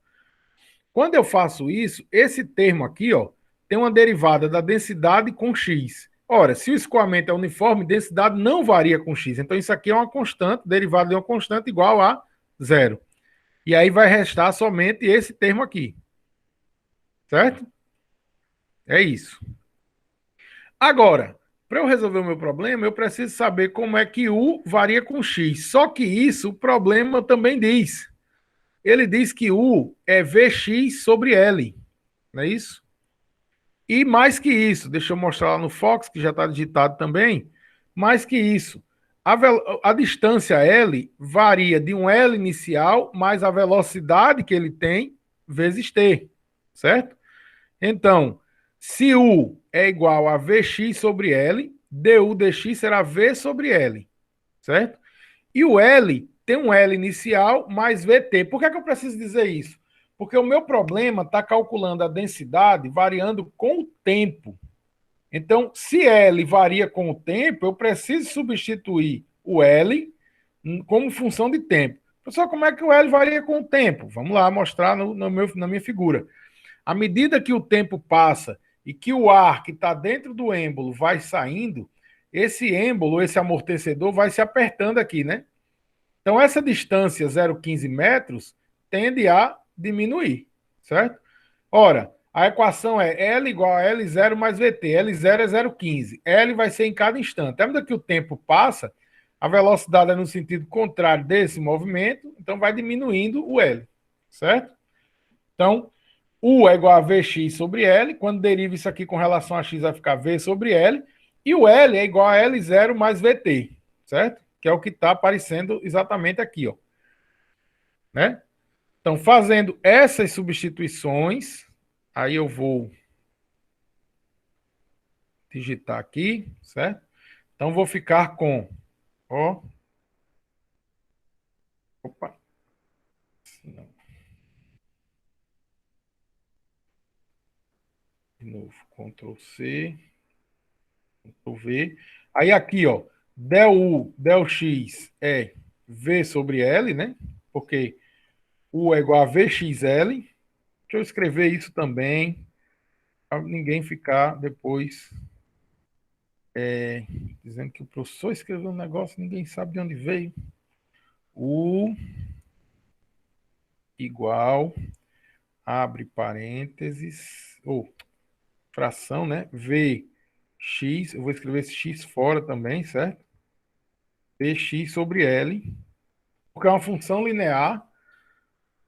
S1: Quando eu faço isso, esse termo aqui, ó, tem uma derivada da densidade com x. Ora, se o escoamento é uniforme, densidade não varia com x. Então, isso aqui é uma constante, derivada de uma constante igual a zero. E aí vai restar somente esse termo aqui. Certo? É isso. Agora, para eu resolver o meu problema, eu preciso saber como é que U varia com X. Só que isso, o problema também diz. Ele diz que U é Vx sobre L. Não é isso? E mais que isso, deixa eu mostrar lá no Fox, que já está digitado também. Mais que isso, a distância L varia de um L inicial mais a velocidade que ele tem vezes T. Certo? Então, se U é igual a Vx sobre L, du dx será V sobre L, certo? E o L tem um L inicial mais Vt. Por que é que eu preciso dizer isso? Porque o meu problema está calculando a densidade variando com o tempo. Então, se L varia com o tempo, eu preciso substituir o L como função de tempo. Pessoal, como é que o L varia com o tempo? Vamos lá mostrar na minha figura. À medida que o tempo passa e que o ar que está dentro do êmbolo vai saindo, esse êmbolo, esse amortecedor, vai se apertando aqui, né? Então, essa distância 0,15 metros tende a diminuir, certo? Ora, a equação é L igual a L0 mais VT. L0 é 0,15. L vai ser em cada instante. À medida que o tempo passa, a velocidade é no sentido contrário desse movimento, então vai diminuindo o L, certo? Então, U é igual a Vx sobre L. Quando deriva isso aqui com relação a x, vai ficar V sobre L. E o L é igual a L0 mais VT, certo? Que é o que está aparecendo exatamente aqui, ó. Né? Então, fazendo essas substituições, aí eu vou digitar aqui, certo? Então, vou ficar com, ó, opa, não, de novo, Ctrl C, Ctrl V. Aí aqui, ó, del U, del X é V sobre L, né? Porque U é igual a VXL. Deixa eu escrever isso também, para ninguém ficar depois dizendo que o professor escreveu um negócio, ninguém sabe de onde veio. U igual, abre parênteses, ou fração, né? Vx, eu vou escrever esse x fora também, certo? Vx sobre L, porque é uma função linear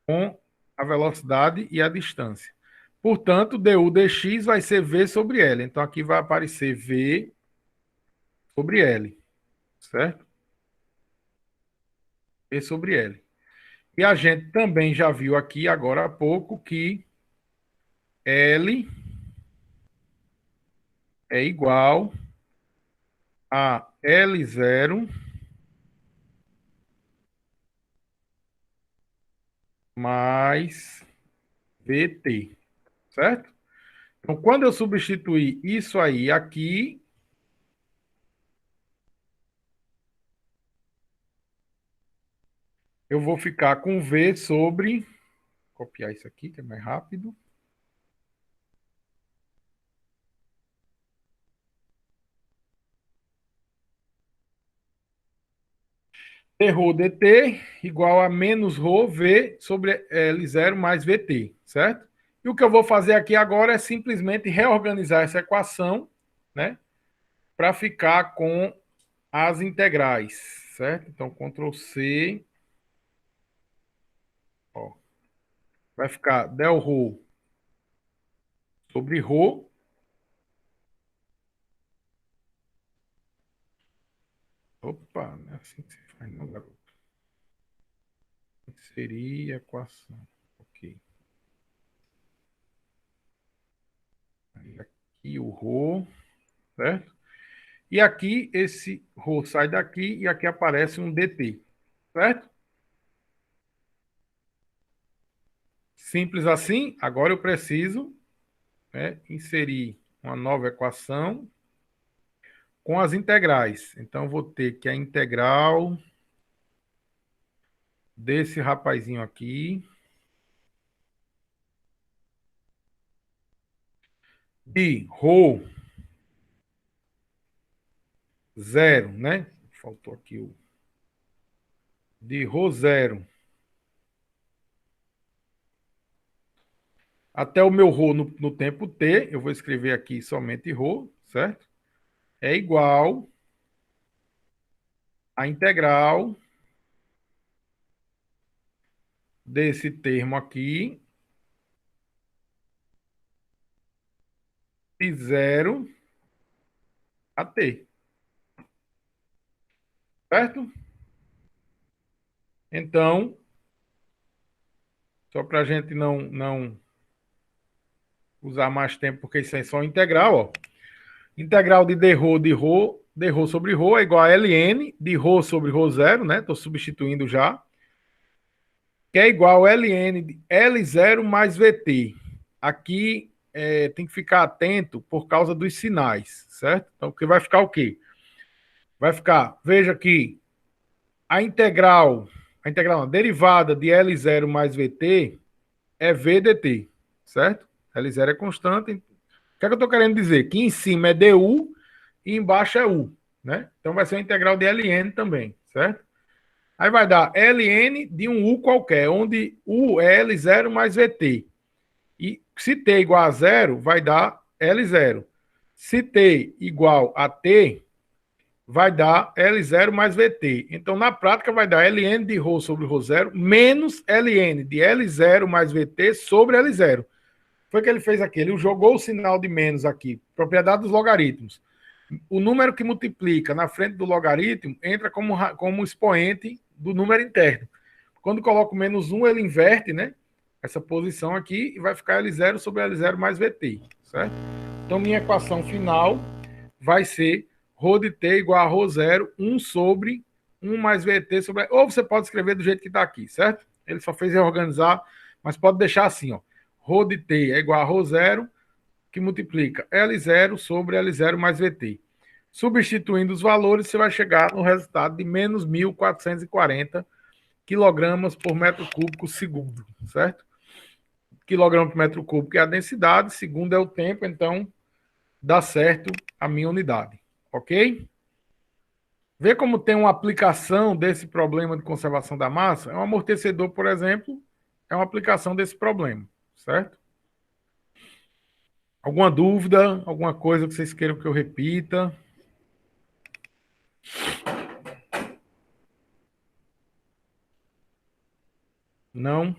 S1: com a velocidade e a distância. Portanto, du dx vai ser V sobre L. Então, aqui vai aparecer V sobre L, certo? V sobre L. E a gente também já viu aqui, agora há pouco, que L é igual a L0 mais VT, certo? Então, quando eu substituir isso aí aqui, eu vou ficar com V sobre... Copiar isso aqui, que é mais rápido. Rho dt igual a menos Rho V sobre L0 mais VT, certo? E o que eu vou fazer aqui agora é simplesmente reorganizar essa equação, né? Para ficar com as integrais, certo? Então, Ctrl C. Ó, vai ficar del Rho sobre Rho. Opa, não é assim que se faz, não, garoto. Seria a equação. Ok. Aí aqui o Rho, certo? E aqui esse Rho sai daqui e aqui aparece um dt, certo? Simples assim. Agora eu preciso, né, inserir uma nova equação com as integrais. Então, vou ter que a integral desse rapazinho aqui de ρ zero, né? Faltou aqui o de ρ zero até o meu ρ no tempo t, eu vou escrever aqui somente ρ, certo? É igual a integral desse termo aqui de 0 a t, certo? Então, só para a gente não usar mais tempo, porque isso é só integral, ó. Integral de dρ sobre ρ é igual a ln de ρ sobre ρ zero, né? Estou substituindo já. Que é igual a ln de L0 mais VT. Aqui tem que ficar atento por causa dos sinais, certo? Então, que vai ficar o quê? Vai ficar, veja aqui, a derivada de L0 mais VT é V dt, certo? L0 é constante. O que é que eu estou querendo dizer? Que em cima é du e embaixo é u, né? Então vai ser uma integral de ln também, certo? Aí vai dar ln de um u qualquer, onde u é L0 mais VT. E se t igual a zero, vai dar L0. Se t igual a t, vai dar L0 mais VT. Então, na prática, vai dar ln de ρ sobre ρ zero menos ln de L0 mais VT sobre L0. Foi o que ele fez aqui. Ele jogou o sinal de menos aqui. Propriedade dos logaritmos. O número que multiplica na frente do logaritmo entra como expoente do número interno. Quando coloco menos 1, ele inverte, né? Essa posição aqui e vai ficar L0 sobre L0 mais VT, certo? Então, minha equação final vai ser ρ de t igual a ρ zero, 1 sobre 1 mais VT sobre... Ou você pode escrever do jeito que está aqui, certo? Ele só fez reorganizar, mas pode deixar assim, ó. Ρ de t é igual a ρ zero, que multiplica L0 sobre L0 mais VT. Substituindo os valores, você vai chegar no resultado de menos 1.440 quilogramas por metro cúbico segundo, certo? Quilograma por metro cúbico é a densidade, segundo é o tempo, então dá certo a minha unidade, ok? Vê como tem uma aplicação desse problema de conservação da massa? É um amortecedor, por exemplo, é uma aplicação desse problema, certo? Alguma dúvida? Alguma coisa que vocês queiram que eu repita? Não?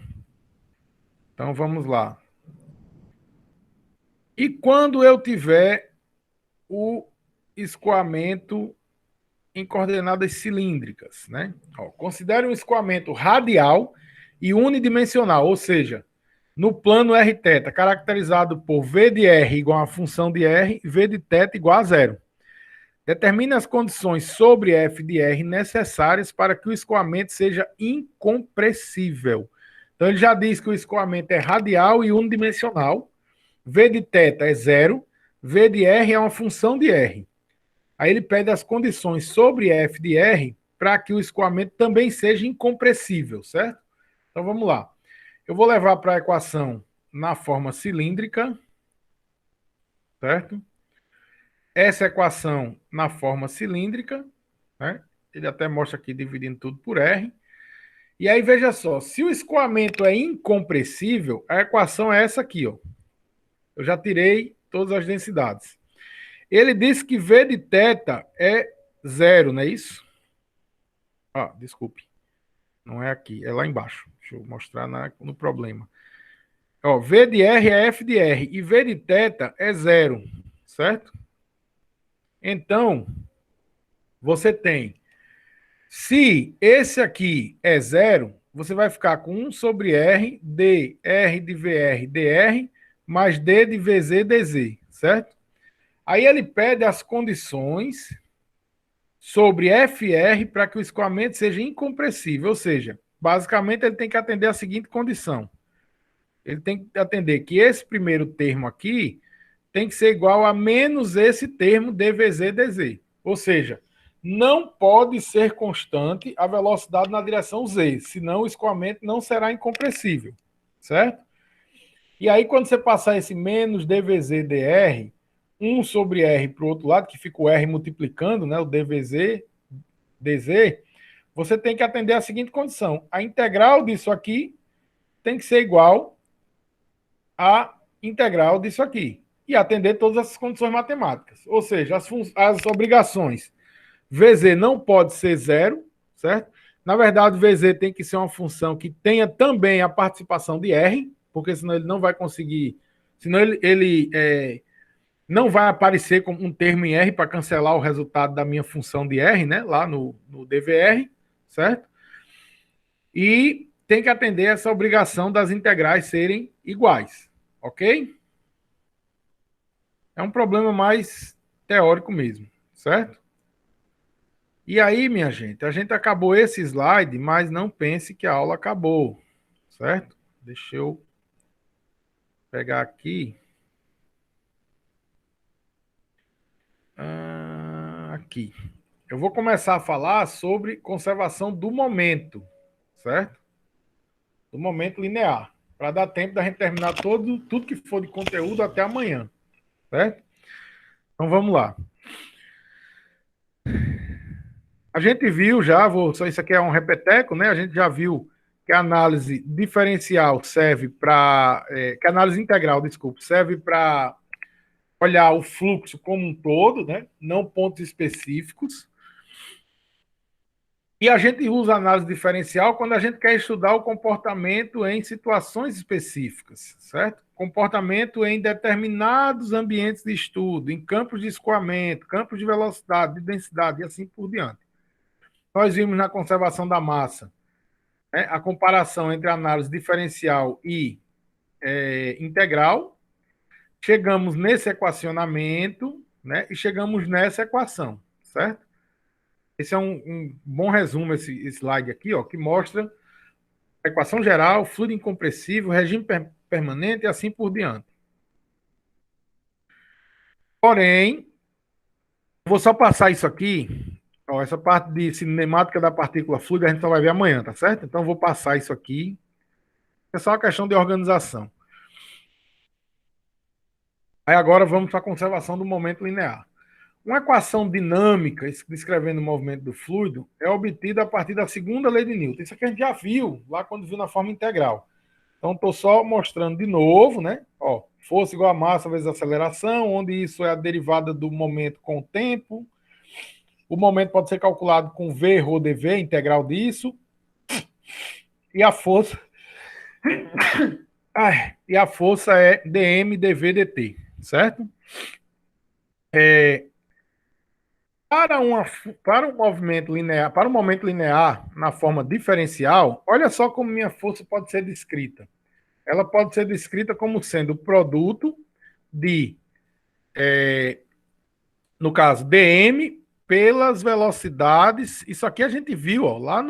S1: Então vamos lá. E quando eu tiver o escoamento em coordenadas cilíndricas, né? Ó, considere um escoamento radial e unidimensional, ou seja, no plano r-θ, caracterizado por V de R igual a função de R e V de θ igual a zero. Determine as condições sobre F de R necessárias para que o escoamento seja incompressível. Então, ele já diz que o escoamento é radial e unidimensional. V de θ é zero. V de R é uma função de R. Aí ele pede as condições sobre F de R para que o escoamento também seja incompressível, certo? Então, vamos lá. Eu vou levar para a equação na forma cilíndrica, certo? Essa equação na forma cilíndrica, né? Ele até mostra aqui dividindo tudo por R. E aí, veja só, se o escoamento é incompressível, a equação é essa aqui, ó. Eu já tirei todas as densidades. Ele disse que V de θ é zero, não é isso? Ah, desculpe. Não é aqui, é lá embaixo. Deixa eu mostrar no problema. Ó, V de R é F de R e V de θ é zero, certo? Então, você tem... Se esse aqui é zero, você vai ficar com 1 sobre R, D, R de VR, dr, mais D de VZ, dz, certo? Aí ele pede as condições sobre FR para que o escoamento seja incompressível, ou seja, basicamente ele tem que atender a seguinte condição. ele tem que atender que esse primeiro termo aqui tem que ser igual a menos esse termo dvz/dz. Ou seja, não pode ser constante a velocidade na direção z, senão o escoamento não será incompressível, certo? E aí, quando você passar esse menos dvz/dr, 1 sobre r para o outro lado, que fica o r multiplicando, né, o dvz/dz, você tem que atender a seguinte condição. A integral disso aqui tem que ser igual à integral disso aqui. E atender todas essas condições matemáticas. Ou seja, as obrigações. VZ não pode ser zero, certo? Na verdade, VZ tem que ser uma função que tenha também a participação de R, porque senão ele não vai conseguir... Senão ele não vai aparecer como um termo em R para cancelar o resultado da minha função de R, né? Lá no DVR, certo? E tem que atender essa obrigação das integrais serem iguais, ok? É um problema mais teórico mesmo, certo? E aí, minha gente, a gente acabou esse slide, mas não pense que a aula acabou, certo? Deixa eu pegar aqui. Aqui. Eu vou começar a falar sobre conservação do momento, certo? Do momento linear, para dar tempo da gente terminar tudo que for de conteúdo até amanhã, certo? Então vamos lá. A gente viu já, isso aqui é um repeteco, né? A gente já viu que a análise diferencial serve para... que a análise integral, desculpe, serve para olhar o fluxo como um todo, né? Não pontos específicos. E a gente usa a análise diferencial quando a gente quer estudar o comportamento em situações específicas, certo? Comportamento em determinados ambientes de estudo, em campos de escoamento, campos de velocidade, de densidade e assim por diante. Nós vimos na conservação da massa, né, a comparação entre a análise diferencial e integral. Chegamos nesse equacionamento, né, e chegamos nessa equação, certo? Esse é um bom resumo, esse slide aqui, ó, que mostra a equação geral, fluido incompressível, regime permanente e assim por diante. Porém, vou só passar isso aqui. Ó, essa parte de cinemática da partícula fluida a gente só vai ver amanhã, tá certo? Então, vou passar isso aqui. É só uma questão de organização. Aí agora vamos para a conservação do momento linear. Uma equação dinâmica descrevendo o movimento do fluido é obtida a partir da segunda lei de Newton. Isso aqui a gente já viu lá quando viu na forma integral. Então, estou só mostrando de novo, né? Ó, força igual a massa vezes aceleração, onde isso é a derivada do momento com o tempo. O momento pode ser calculado com V rho dV, integral disso. E a força... e a força é dm dv dt, certo? Para um movimento linear, para um momento linear na forma diferencial, olha só como minha força pode ser descrita. Ela pode ser descrita como sendo o produto de, no caso, dm pelas velocidades. Isso aqui a gente viu ó, lá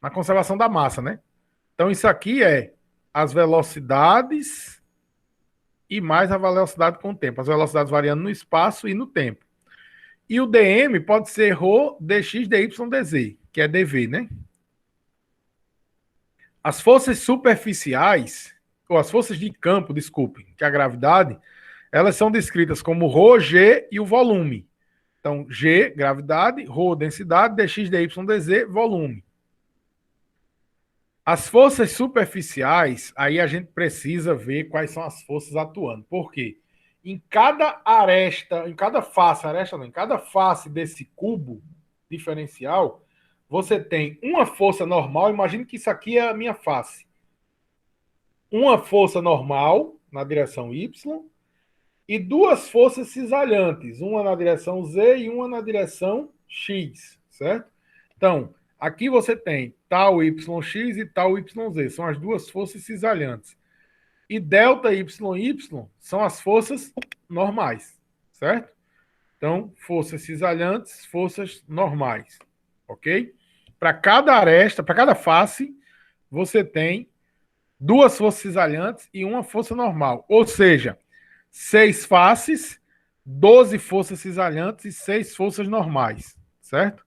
S1: na conservação da massa, né? Então, isso aqui é as velocidades e mais a velocidade com o tempo. As velocidades variando no espaço e no tempo. E o dm pode ser ρ dx dy dz, que é dv, né? As forças superficiais, ou as forças de campo, desculpe, que é a gravidade, elas são descritas como ρ, g e o volume. Então, g, gravidade, ρ, densidade, dx dy dz, volume. As forças superficiais, aí a gente precisa ver quais são as forças atuando. Por quê? Em cada aresta, em cada face desse cubo diferencial, você tem uma força normal. Imagine que isso aqui é a minha face. Uma força normal na direção Y e duas forças cisalhantes, uma na direção Z e uma na direção X, certo? Então, aqui você tem tal YX e tal YZ, são as duas forças cisalhantes. E delta YY são as forças normais, certo? Então, forças cisalhantes, forças normais, ok? Para cada aresta, para cada face, você tem 2 forças cisalhantes e 1 força normal. Ou seja, 6 faces, 12 forças cisalhantes e 6 forças normais, certo?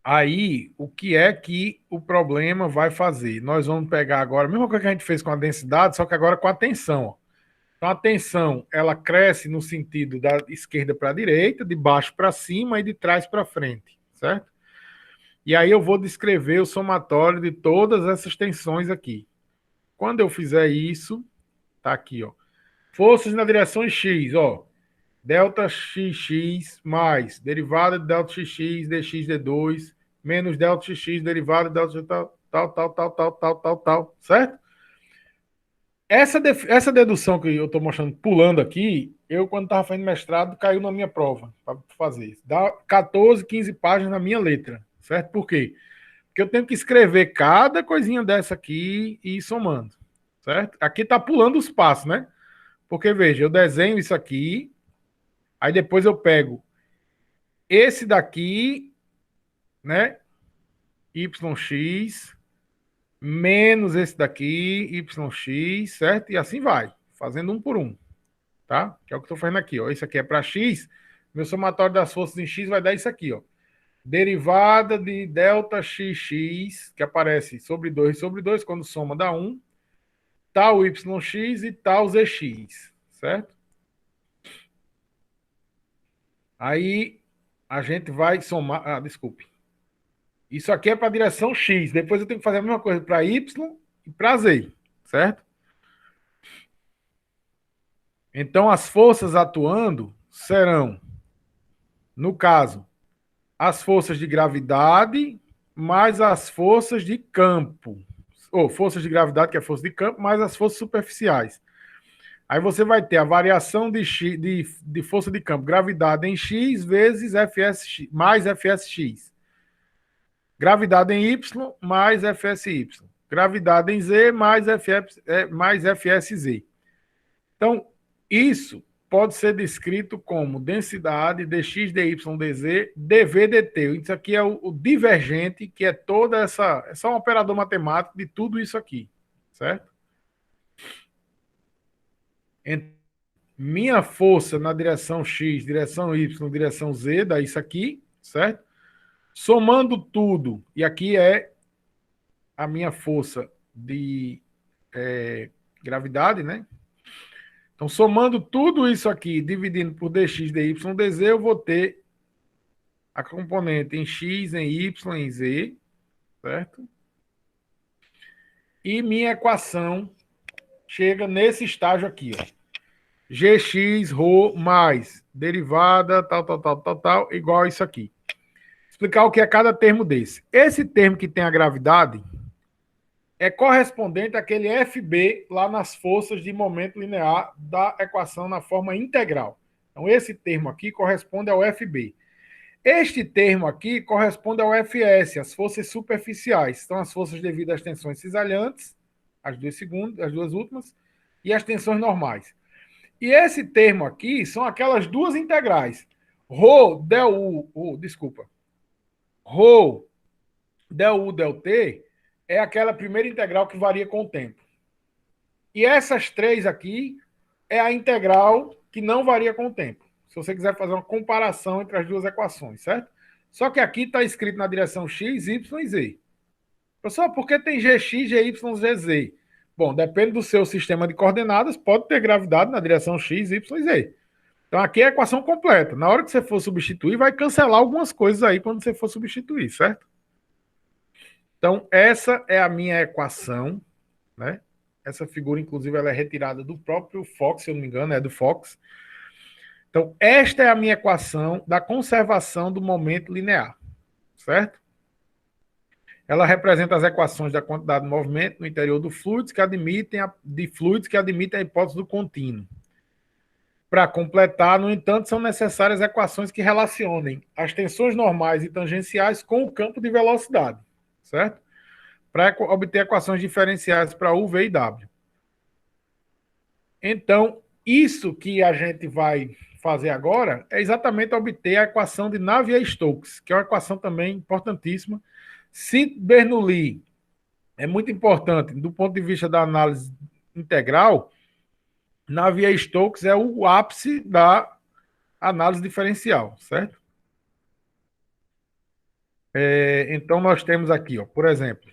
S1: Aí, o que é que o problema vai fazer? Nós vamos pegar agora a mesma coisa que a gente fez com a densidade, só que agora com a tensão. Ó. Então, a tensão, ela cresce no sentido da esquerda para a direita, de baixo para cima e de trás para frente, certo? E aí eu vou descrever o somatório de todas essas tensões aqui. Quando eu fizer isso, tá aqui, ó. Forças na direção X, ó. Delta XX mais derivada de delta XX, dx, d2, menos delta XX, derivada de delta tal, certo? Essa dedução que eu estou mostrando pulando aqui, eu, quando estava fazendo mestrado, caiu na minha prova para fazer. Dá 14, 15 páginas na minha letra, certo? Por quê? Porque eu tenho que escrever cada coisinha dessa aqui e ir somando, certo? Aqui está pulando os passos, né? Porque, veja, eu desenho isso aqui, aí depois eu pego esse daqui, né? YX, menos esse daqui, YX, certo? E assim vai, fazendo um por um, tá? Que é o que eu estou fazendo aqui, ó. Isso aqui é para X, meu somatório das forças em X vai dar isso aqui, ó. Derivada de delta XX, que aparece sobre 2, quando soma dá 1, tal YX e tal ZX, certo? Aí a gente vai somar. Ah, desculpe. Isso aqui é para a direção X. Depois eu tenho que fazer a mesma coisa para Y e para Z, certo? Então as forças atuando serão, no caso, as forças de gravidade mais as forças de campo. Ou forças de gravidade, que é força de campo, mais as forças superficiais. Aí você vai ter a variação de força de campo, gravidade em X vezes FSX, mais FSX. Gravidade em Y mais FSY. Gravidade em Z mais FSZ. Então, isso pode ser descrito como densidade dx, dy, dz, dv, dt. Isso aqui é o divergente, que é toda essa... É só um operador matemático de tudo isso aqui, certo? Minha força na direção X, direção Y, direção Z, dá isso aqui, certo? Somando tudo, e aqui é a minha força de gravidade, né? Então, somando tudo isso aqui, dividindo por dx, dy, dz, eu vou ter a componente em x, em y, em z, certo? E minha equação chega nesse estágio aqui, ó. Gx, ρ, mais derivada, tal, igual a isso aqui. Explicar o que é cada termo desse. Esse termo que tem a gravidade é correspondente àquele FB lá nas forças de momento linear da equação na forma integral. Então, esse termo aqui corresponde ao FB. Este termo aqui corresponde ao FS, as forças superficiais. São as forças devido às tensões cisalhantes, as duas últimas, e as tensões normais. E esse termo aqui são aquelas duas integrais. Rho del U, desculpa. Rho del U del T é aquela primeira integral que varia com o tempo. E essas três aqui é a integral que não varia com o tempo. Se você quiser fazer uma comparação entre as duas equações, certo? Só que aqui está escrito na direção x, y e z. Pessoal, por que tem gx, gy, gz? Bom, depende do seu sistema de coordenadas, pode ter gravidade na direção x, y e z. Então aqui é a equação completa. Na hora que você for substituir, vai cancelar algumas coisas aí quando você for substituir, certo? Então, essa é a minha equação, né? Essa figura, inclusive, ela é retirada do próprio Fox, se eu não me engano, é do Fox. Então, esta é a minha equação da conservação do momento linear, certo? Ela representa as equações da quantidade de movimento no interior do fluidos que admitem a hipótese do contínuo. Para completar, no entanto, são necessárias equações que relacionem as tensões normais e tangenciais com o campo de velocidade, certo? Para obter equações diferenciais para U, V e W. Então, isso que a gente vai fazer agora é exatamente obter a equação de Navier-Stokes, que é uma equação também importantíssima. Se Bernoulli é muito importante, do ponto de vista da análise integral, Navier-Stokes é o ápice da análise diferencial, certo? Então, nós temos aqui, ó, por exemplo,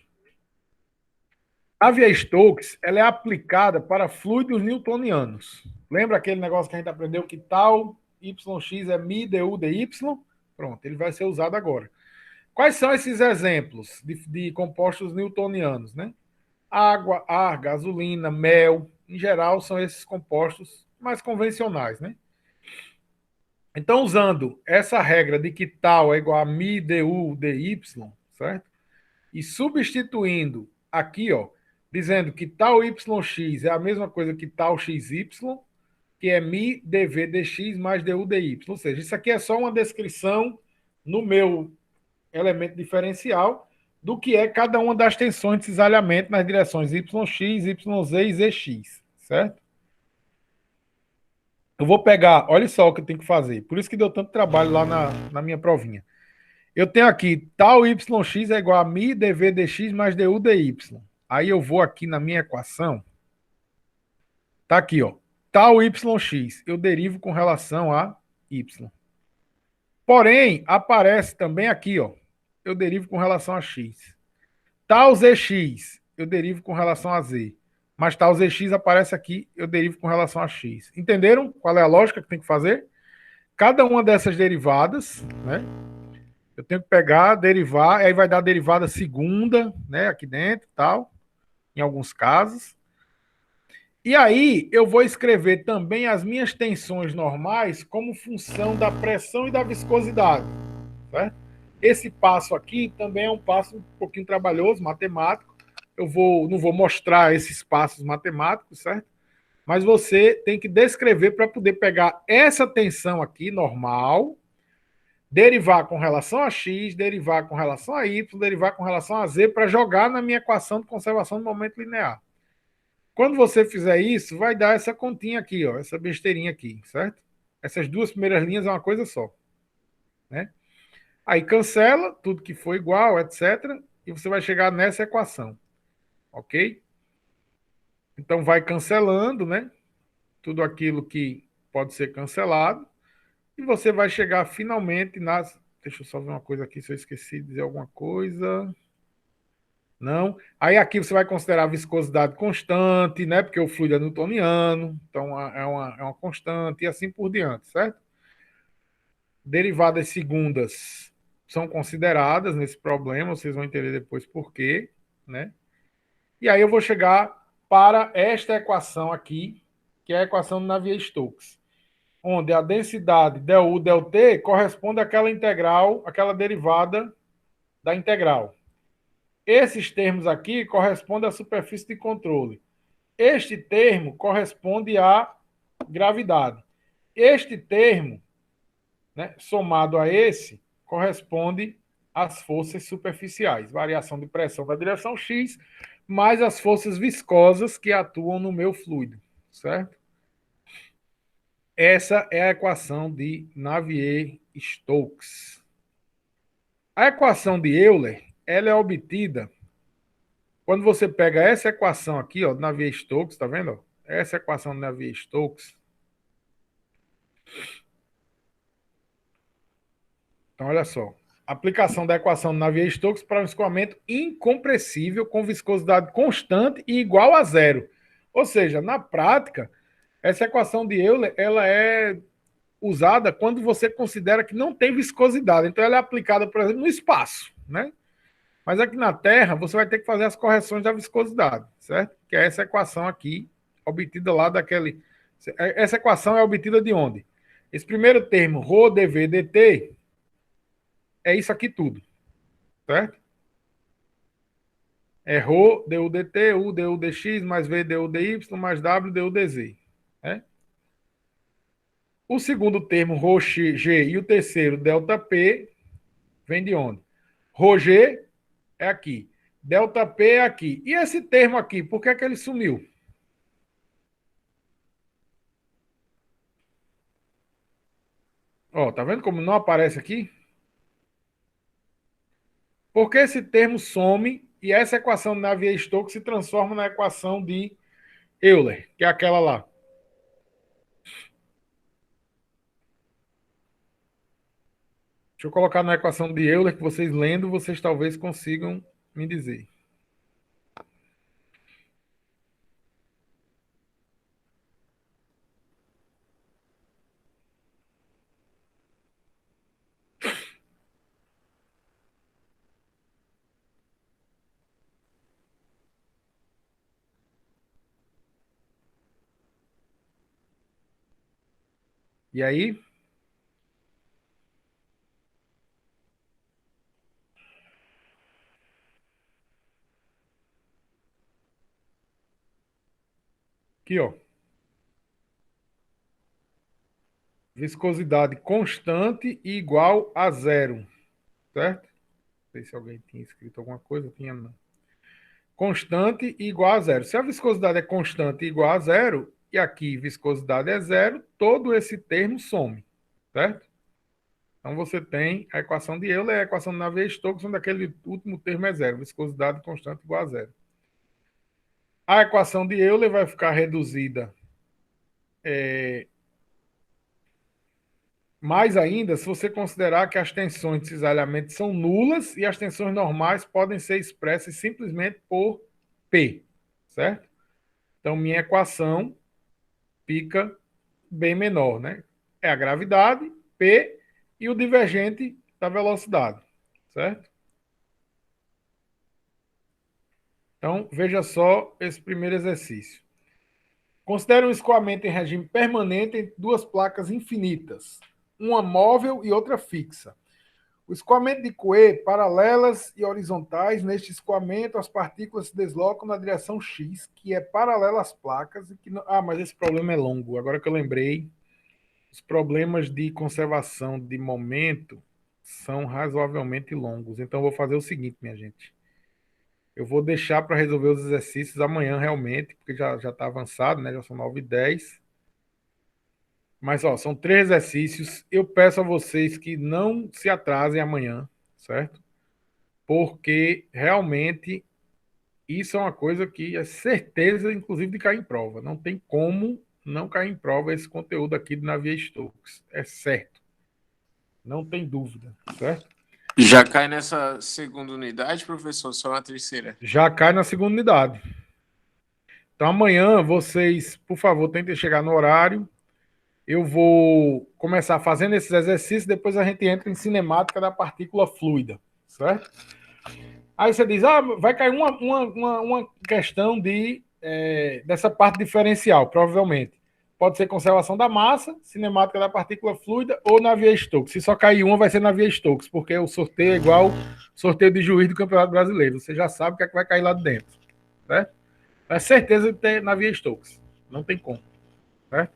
S1: a Navier-Stokes ela é aplicada para fluidos newtonianos. Lembra aquele negócio que a gente aprendeu que tal YX é mi du dy? Pronto, ele vai ser usado agora. Quais são esses exemplos de compostos newtonianos, né? Água, ar, gasolina, mel, em geral, são esses compostos mais convencionais, né? Então, usando essa regra de que tal é igual a mi du dy, certo? E substituindo aqui, ó, dizendo que tal yx é a mesma coisa que tal xy, que é mi dv dx mais du dy. Ou seja, isso aqui é só uma descrição no meu elemento diferencial do que é cada uma das tensões de cisalhamento nas direções yx, yz e zx, certo? Eu vou pegar, olha só o que eu tenho que fazer. Por isso que deu tanto trabalho lá na minha provinha. Eu tenho aqui tal yx é igual a mi dv dx mais du dy. Aí eu vou aqui na minha equação. Tá aqui, ó. Tal yx eu derivo com relação a y. Porém, aparece também aqui, ó. Eu derivo com relação a x. Tal zx eu derivo com relação a z. Mas tal zx aparece aqui, eu derivo com relação a x. Entenderam qual é a lógica que tem que fazer? Cada uma dessas derivadas, né? Eu tenho que pegar, derivar, aí vai dar a derivada segunda, né? Aqui dentro, tal, em alguns casos. E aí eu vou escrever também as minhas tensões normais como função da pressão e da viscosidade, certo? Esse passo aqui também é um passo um pouquinho trabalhoso, matemático. Não vou mostrar esses passos matemáticos, certo? Mas você tem que descrever para poder pegar essa tensão aqui normal, derivar com relação a x, derivar com relação a y, derivar com relação a z para jogar na minha equação de conservação do momento linear. Quando você fizer isso, vai dar essa continha aqui, ó, essa besteirinha aqui, certo? Essas duas primeiras linhas é uma coisa só, né? Aí cancela tudo que for igual, etc. E você vai chegar nessa equação, ok? Então vai cancelando, né? Tudo aquilo que pode ser cancelado. E você vai chegar finalmente nas. Deixa eu só ver uma coisa aqui, se eu esqueci de dizer alguma coisa. Não. Aí aqui você vai considerar a viscosidade constante, né? Porque o fluido é newtoniano, então é uma constante e assim por diante, certo? Derivadas segundas são consideradas nesse problema, vocês vão entender depois por quê, né? E aí eu vou chegar para esta equação aqui, que é a equação do Navier-Stokes, onde a densidade du dt corresponde àquela integral, àquela derivada da integral. Esses termos aqui correspondem à superfície de controle. Este termo corresponde à gravidade. Este termo, né, somado a esse, corresponde às forças superficiais, variação de pressão da direção x, mais as forças viscosas que atuam no meu fluido, certo? Essa é a equação de Navier-Stokes. A equação de Euler, ela é obtida quando você pega essa equação aqui, ó, Navier-Stokes, tá vendo? Essa equação de Navier-Stokes. Então, olha só. Aplicação da equação de Navier-Stokes para um escoamento incompressível com viscosidade constante e igual a zero. Ou seja, na prática, essa equação de Euler, ela é usada quando você considera que não tem viscosidade. Então, ela é aplicada, por exemplo, no espaço, né? Mas aqui na Terra, você vai ter que fazer as correções da viscosidade, certo? Que é essa equação aqui, obtida lá daquele... Essa equação é obtida de onde? Esse primeiro termo, ρ dv dt, é isso aqui tudo, certo? É ρ du dt, u du dx, mais v du dy, mais w du dz, né? O segundo termo, ρg, e o terceiro, ΔP, vem de onde? ρg é aqui. ΔP é aqui. E esse termo aqui, por que é que ele sumiu? Ó, tá vendo como não aparece aqui? Porque esse termo some e essa equação de Navier-Stokes se transforma na equação de Euler, que é aquela lá. Deixa eu colocar na equação de Euler, que vocês lendo, vocês talvez consigam me dizer. E aí? Aqui, ó. Viscosidade constante e igual a zero. Certo? Não sei se alguém tinha escrito alguma coisa. Tinha, não. Constante e igual a zero. Se a viscosidade é constante e igual a zero, e aqui viscosidade é zero, todo esse termo some. Certo? Então você tem a equação de Euler e a equação de Navier-Stokes, onde aquele último termo é zero. Viscosidade constante igual a zero. A equação de Euler vai ficar reduzida mais ainda se você considerar que as tensões de cisalhamento são nulas e as tensões normais podem ser expressas simplesmente por P, certo? Então, minha equação fica bem menor, né? É a gravidade, P, e o divergente da velocidade, certo? Então, veja só esse primeiro exercício. Considere um escoamento em regime permanente entre duas placas infinitas, uma móvel e outra fixa. O escoamento de Coué, paralelas e horizontais, neste escoamento as partículas se deslocam na direção X, que é paralela às placas. E que não... mas esse problema é longo. Agora que eu lembrei, os problemas de conservação de momento são razoavelmente longos. Então, eu vou fazer o seguinte, minha gente. Eu vou deixar para resolver os exercícios amanhã, realmente, porque já está avançado, né? Já são 9h10. Mas, ó, são 3 exercícios. Eu peço a vocês que não se atrasem amanhã, certo? Porque, realmente, isso é uma coisa que é certeza, inclusive, de cair em prova. Não tem como não cair em prova esse conteúdo aqui do Navier-Stokes. É certo. Não tem dúvida, certo?
S5: Já cai nessa segunda unidade, professor? Só na terceira?
S1: Já cai na segunda unidade. Então, amanhã, vocês, por favor, tentem chegar no horário. Eu vou começar fazendo esses exercícios, depois a gente entra em cinemática da partícula fluida, certo? Aí você diz, vai cair uma questão dessa parte diferencial, provavelmente. Pode ser conservação da massa, cinemática da partícula fluida ou Navier-Stokes. Se só cair uma, vai ser Navier-Stokes, porque o sorteio é igual sorteio de juiz do Campeonato Brasileiro. Você já sabe o que é que vai cair lá dentro, certo? É certeza de ter Navier-Stokes. Não tem como, certo?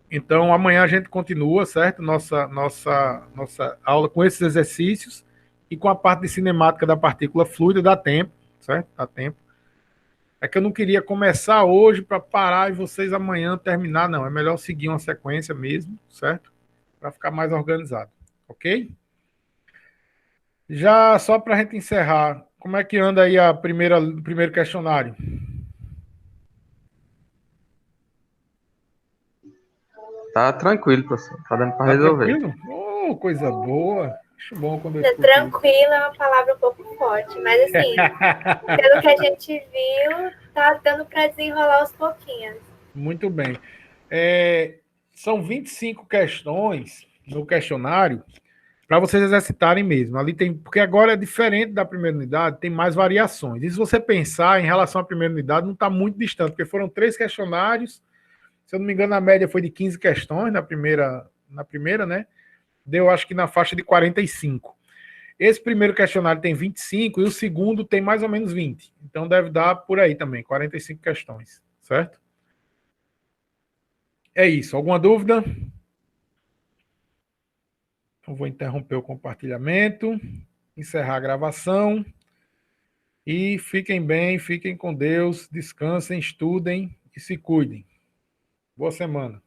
S1: Então, amanhã a gente continua, certo? Nossa aula com esses exercícios e com a parte de cinemática da partícula fluida. Dá tempo, certo? Dá tempo. É que eu não queria começar hoje para parar e vocês amanhã terminar, não. É melhor seguir uma sequência mesmo, certo? Para ficar mais organizado, ok? Já só para a gente encerrar, como é que anda aí o primeiro questionário?
S6: Tá tranquilo, professor. Tá dando para resolver.
S1: Tranquilo? Oh, coisa boa. Acho bom quando eu escuto
S2: tranquilo é uma palavra um pouco forte, mas assim, pelo que a gente viu, tá dando para desenrolar aos pouquinhos.
S1: Muito bem. São 25 questões no questionário para vocês exercitarem mesmo. Ali tem, porque agora é diferente da primeira unidade, tem mais variações. E se você pensar em relação à primeira unidade, não está muito distante, porque foram 3 questionários. Se eu não me engano, a média foi de 15 questões na primeira, né? Deu, acho que na faixa de 45. Esse primeiro questionário tem 25 e o segundo tem mais ou menos 20. Então deve dar por aí também, 45 questões, certo? É isso. Alguma dúvida? Então vou interromper o compartilhamento, encerrar a gravação e fiquem bem, fiquem com Deus, descansem, estudem e se cuidem. Boa semana.